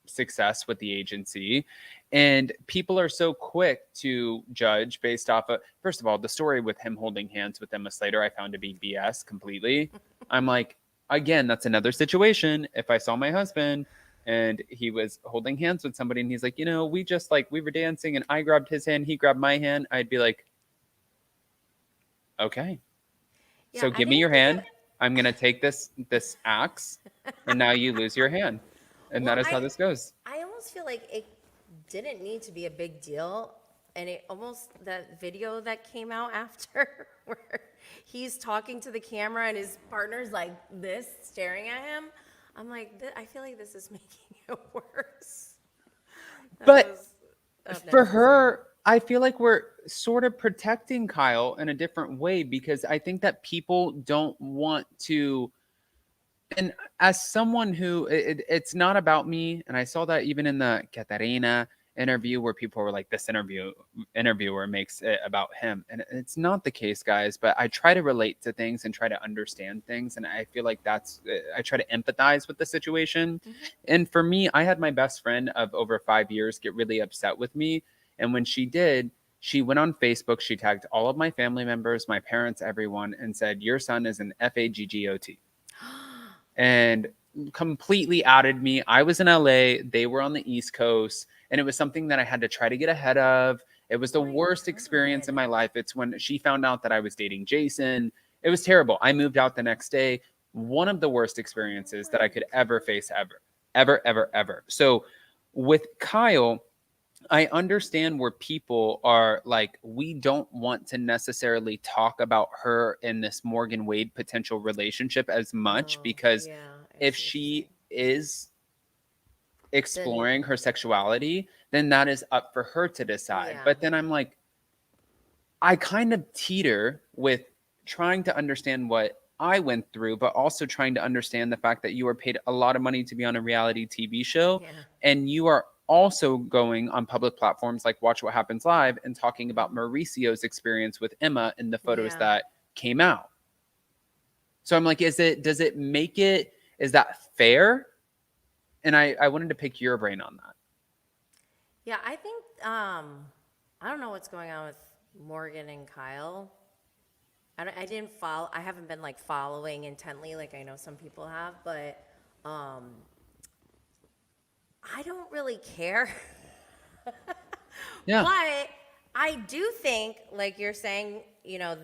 success with the agency. And people are so quick to judge based off of, first of all, the story with him holding hands with Emma Slater, I found to be BS completely. I'm like, again, that's another situation. If I saw my husband and he was holding hands with somebody and he's like, we were dancing and I grabbed his hand, he grabbed my hand, I'd be like, okay. Yeah, so give me your hand. I'm going to take this axe and now you lose your hand. And that is how this goes. I almost feel like it didn't need to be a big deal. And that video that came out after where he's talking to the camera and his partner's like this, staring at him. I'm like, I feel like this is making it worse. But for her, I feel like we're sort of protecting Kyle in a different way because I think that people don't want to. And as someone who it's not about me, and I saw that even in the Katarina interview where people were like, "This interviewer makes it about him," and it's not the case, guys. But I try to relate to things and try to understand things, and I feel like I try to empathize with the situation. And for me, I had my best friend of over 5 years get really upset with me, and when she did. She went on Facebook, she tagged all of my family members, my parents, everyone, and said, "Your son is an FAGGOT." And completely outed me. I was in LA, they were on the East Coast, and it was something that I had to try to get ahead of. It was the worst experience in my life. It's when she found out that I was dating Jason. It was terrible. I moved out the next day. One of the worst experiences that I could ever face, ever. So with Kyle, I understand where people are like, we don't want to necessarily talk about her in this Morgan Wade potential relationship as much because Yeah, I if see what you're saying. she is exploring her sexuality, then that is up for her to decide. Yeah. But then I'm like, I kind of teeter with trying to understand what I went through, but also trying to understand the fact that you are paid a lot of money to be on a reality TV show. Yeah. And you are also going on public platforms like Watch What Happens Live and talking about Mauricio's experience with Emma in the photos Yeah. that came out. So I'm like, does it make it, is that fair? And I wanted to pick your brain on that. Yeah, I think I don't know what's going on with Morgan and Kyle. I didn't follow. I haven't been like following intently like I know some people have, but I don't really care. Yeah. But I do think, like you're saying,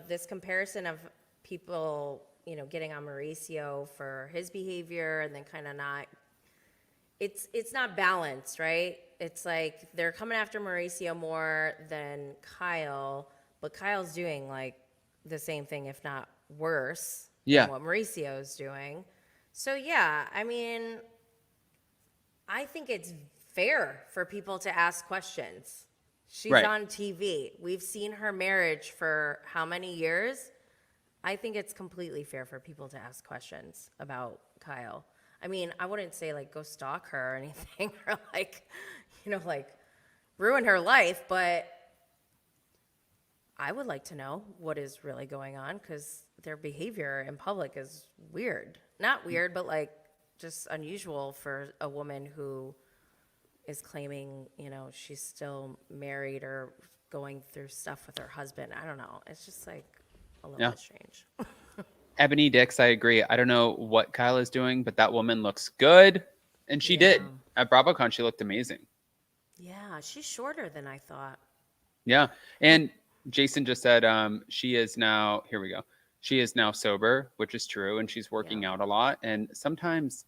this comparison of people, getting on Mauricio for his behavior and then kind of not. It's not balanced, right? It's like they're coming after Mauricio more than Kyle, but Kyle's doing like the same thing, if not worse, Yeah. than what Mauricio's doing. So yeah, I mean, I think it's fair for people to ask questions. She's Right. on TV. We've seen her marriage for how many years? I think it's completely fair for people to ask questions about Kyle. I mean, I wouldn't say like go stalk her or anything or like, like ruin her life, but I would like to know what is really going on because their behavior in public is weird. Not weird, but like just unusual for a woman who is claiming, she's still married or going through stuff with her husband. I don't know. It's just like a little bit strange. Ebony Dix, I agree. I don't know what Kyle is doing, but that woman looks good. And she did. At BravoCon, she looked amazing. Yeah, she's shorter than I thought. Yeah. And Jason just said she is now, here we go. She is now sober, which is true. And she's working out a lot. And sometimes,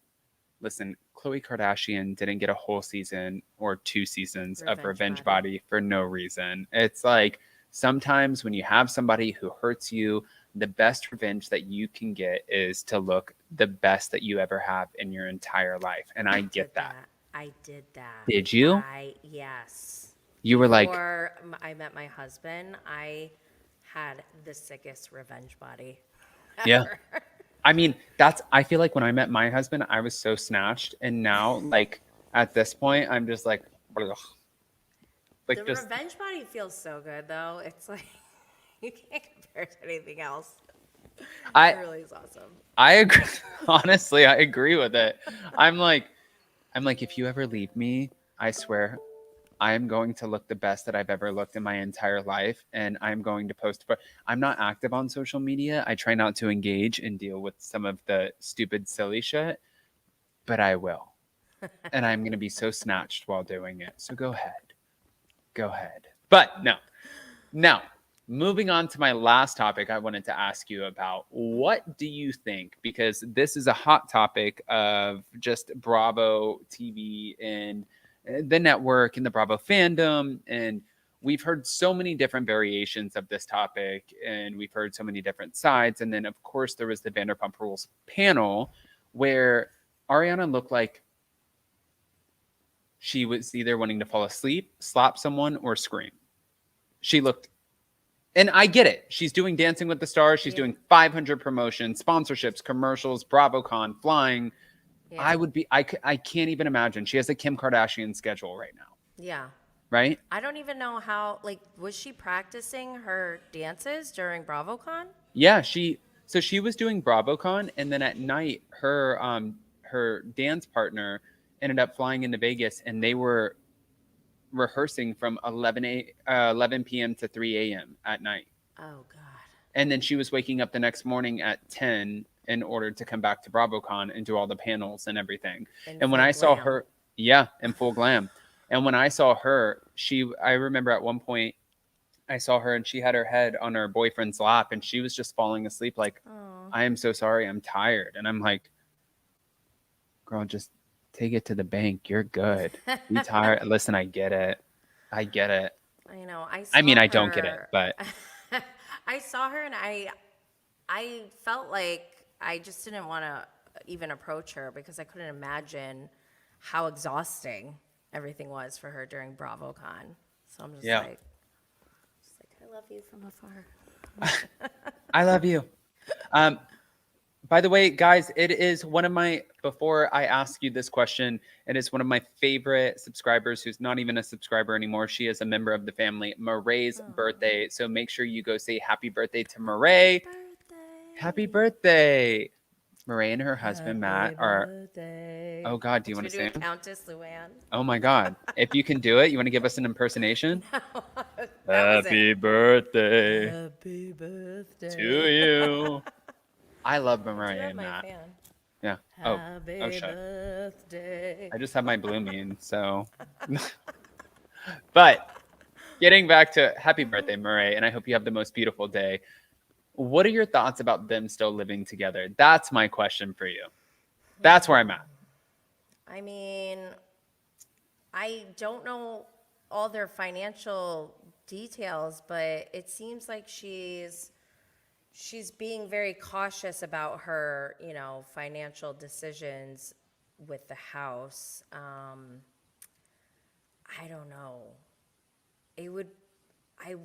listen, Khloe Kardashian didn't get a whole season or 2 seasons of Revenge Body for no reason. It's like sometimes when you have somebody who hurts you, the best revenge that you can get is to look the best that you ever have in your entire life. And I get that. I did that. Did you? Yes. You were like, before I met my husband, I had the sickest revenge body ever. yeah. I mean, I feel like when I met my husband, I was so snatched. And now, like, at this point, I'm just like, ugh. Like the revenge body feels so good, though. It's like, you can't compare it to anything else. It really is awesome. I agree. Honestly, I agree with it. I'm like, if you ever leave me, I swear, I am going to look the best that I've ever looked in my entire life. And I'm going to post, but I'm not active on social media. I try not to engage and deal with some of the stupid, silly shit, but I will. And I'm going to be so snatched while doing it. So go ahead. But no. Now, moving on to my last topic, I wanted to ask you about what do you think? Because this is a hot topic of just Bravo TV and the network and the Bravo fandom. And we've heard so many different variations of this topic and we've heard so many different sides. And then, of course, there was the Vanderpump Rules panel where Ariana looked like she was either wanting to fall asleep, slap someone, or scream. She looked, and I get it. She's doing Dancing with the Stars. She's doing 500 promotions, sponsorships, commercials, BravoCon, flying. Yeah. I can't even imagine. She has a Kim Kardashian schedule right now. Yeah. Right? I don't even know how, like, was she practicing her dances during BravoCon? Yeah, she was doing BravoCon, and then at night her dance partner ended up flying into Vegas, and they were rehearsing from 11 p.m. to 3 a.m. at night. Oh, God. And then she was waking up the next morning at 10 in order to come back to BravoCon and do all the panels and everything. And when I saw her, in full glam. And when I saw her, I remember at one point I saw her and she had her head on her boyfriend's lap and she was just falling asleep like, I am so sorry, I'm tired. And I'm like, girl, just take it to the bank. You're good. You tired? Listen, I get it. I get it. I know. I don't get it, but I saw her and I felt like I just didn't want to even approach her because I couldn't imagine how exhausting everything was for her during BravoCon. So I'm just like, I love you from afar. I love you. By the way, guys, it is one of my, before I ask you this question, it is one of my favorite subscribers who's not even a subscriber anymore. She is a member of the family, Marae's birthday. So make sure you go say happy birthday to Marae. Happy birthday. Marae and her husband, Matt, are... Oh, God, do you want to sing? Countess Luann. Oh, my God. If you can do it, you want to give us an impersonation? No, happy birthday. Happy birthday. To you. I love Mariah and my Matt. fan. Yeah. Happy shut. birthday. I just have my blue mean, so. But getting back to happy birthday, Murray, and I hope you have the most beautiful day. What are your thoughts about them still living together? That's my question for you. That's where I'm at. I mean, I don't know all their financial details, but it seems like she's being very cautious about her, financial decisions with the house. I don't know. I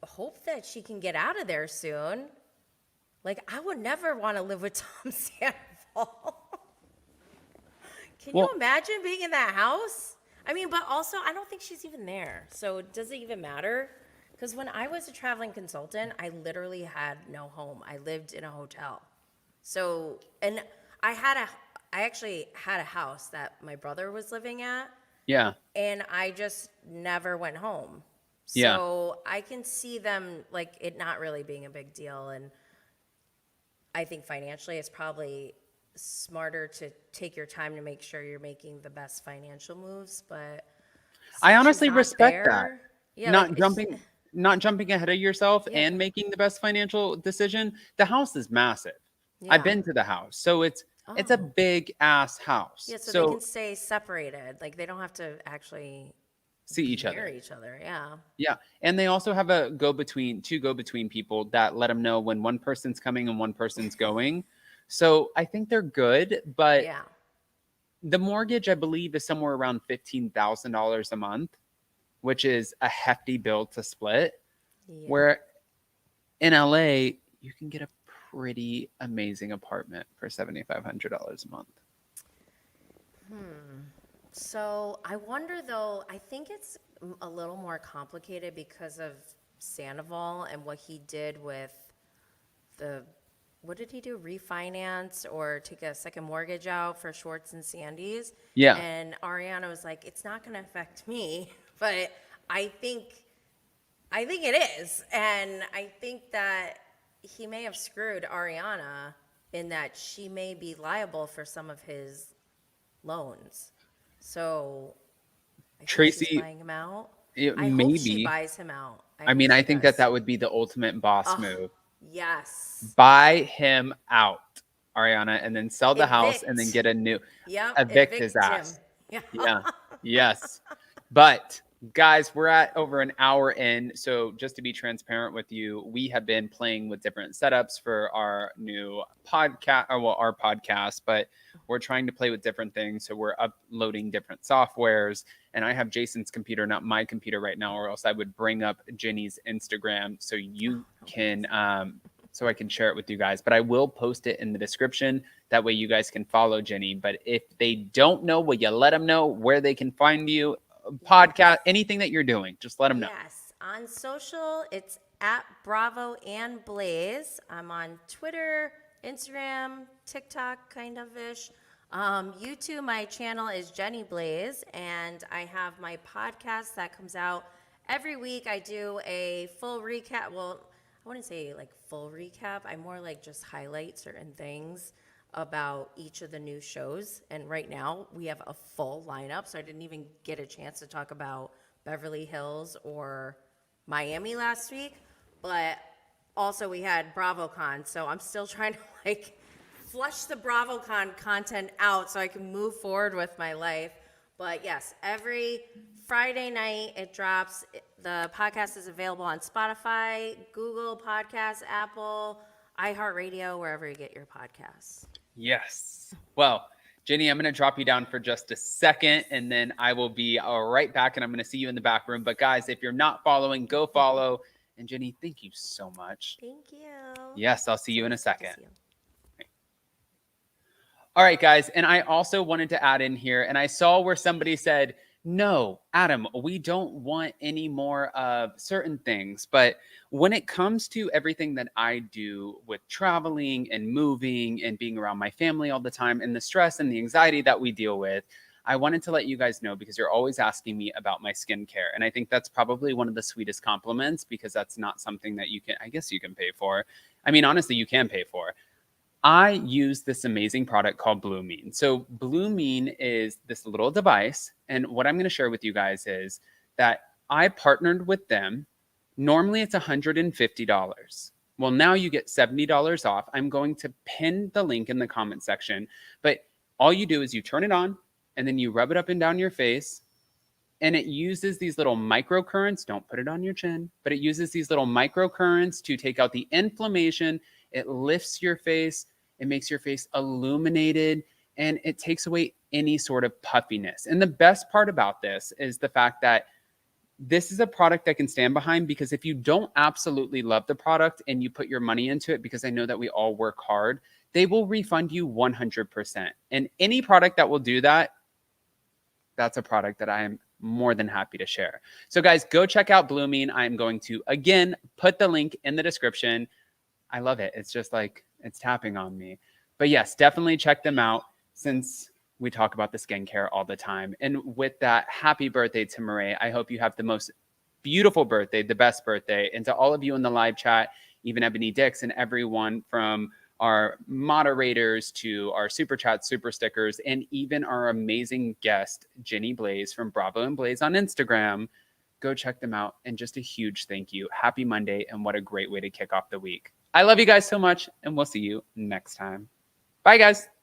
hope that she can get out of there soon. Like, I would never want to live with Tom Sandoval. Can you imagine being in that house? I mean, but also, I don't think she's even there. So does it even matter? Because when I was a traveling consultant, I literally had no home. I lived in a hotel. So, and I actually had a house that my brother was living at. Yeah. And I just never went home. Yeah. So I can see them, like, it not really being a big deal. And I think financially it's probably smarter to take your time to make sure you're making the best financial moves. But I honestly respect that. Yeah, not jumping ahead of yourself and making the best financial decision. The house is massive. Yeah. I've been to the house. So it's a big ass house. Yeah, so they can stay separated. Like, they don't have to actually see each other. Yeah. Yeah. And they also have two go-between people that let them know when one person's coming and one person's going. So I think they're good, but the mortgage, I believe, is somewhere around $15,000 a month, which is a hefty bill to split. Yeah. Where in LA, you can get a pretty amazing apartment for $7,500 a month. So I wonder, though, I think it's a little more complicated because of Sandoval and what he did with what did he do? Refinance or take a second mortgage out for Schwartz and Sandy's? Yeah. And Ariana was like, it's not going to affect me, but I think it is. And I think that he may have screwed Ariana in that she may be liable for some of his loans. So I think Tracy, she's buying him out. I hope she buys him out. I think that would be the ultimate boss move. Yes. Buy him out, Ariana, and then sell the house and then get a new. Yeah. Evict his ass. Yeah. Yeah. Yes. But Guys, we're at over an hour in. So just to be transparent with you, we have been playing with different setups for our new podcast, or well, our podcast, but we're trying to play with different things. So we're uploading different softwares. And I have Jason's computer, not my computer right now, or else I would bring up Jenny's Instagram so you can so I can share it with you guys. But I will post it in the description. That way you guys can follow Jenny. But if they don't know, will you let them know where they can find you? Podcast, anything that you're doing, just let them know. Yes, on social, it's at Bravo and Blaze. I'm on Twitter, Instagram, TikTok, kind of ish. YouTube, my channel is Jenny Blaze, and I have my podcast that comes out every week. I do a full recap. Well, I wouldn't say like full recap. I more like just highlight certain things about each of the new shows. And right now we have a full lineup, so I didn't even get a chance to talk about Beverly Hills or Miami last week. But also we had BravoCon, so I'm still trying to like flush the BravoCon content out so I can move forward with my life. But yes, every Friday night it drops. The podcast is available on Spotify, Google Podcasts, Apple, iHeartRadio, wherever you get your podcasts. Yes. Well, Jenny, I'm going to drop you down for just a second, and then I will be right back, and I'm going to see you in the back room. But guys, if you're not following, go follow. And Jenny, thank you so much. Thank you. Yes, I'll see you in a second. All right, guys. And I also wanted to add in here, and I saw where somebody said, no, Adam, we don't want any more of certain things. But when it comes to everything that I do with traveling and moving and being around my family all the time and the stress and the anxiety that we deal with, I wanted to let you guys know because you're always asking me about my skincare. And I think that's probably one of the sweetest compliments because that's not something that you can, I guess you can pay for. I mean, honestly, you can pay for. I use this amazing product called Blue Mean. So Blue Mean is this little device. And what I'm going to share with you guys is that I partnered with them. Normally it's $150. Well, now you get $70 off. I'm going to pin the link in the comment section. But all you do is you turn it on and then you rub it up and down your face. And it uses these little microcurrents. Don't put it on your chin, but it uses these little microcurrents to take out the inflammation. It lifts your face. It makes your face illuminated, and it takes away any sort of puffiness. And the best part about this is the fact that this is a product I can stand behind, because if you don't absolutely love the product and you put your money into it, because I know that we all work hard, they will refund you 100%. And any product that will do that, that's a product that I am more than happy to share. So guys, go check out Blue Mean. I'm going to, again, put the link in the description. I love it. It's just like, it's tapping on me. But yes, definitely check them out since we talk about the skincare all the time. And with that, happy birthday to Marae. I hope you have the most beautiful birthday, the best birthday. And to all of you in the live chat, even Ebony Dix and everyone from our moderators to our super chats, super stickers, and even our amazing guest, Jenny Blaze from Bravo and Blaze on Instagram. Go check them out. And just a huge thank you. Happy Monday. And what a great way to kick off the week. I love you guys so much, and we'll see you next time. Bye, guys.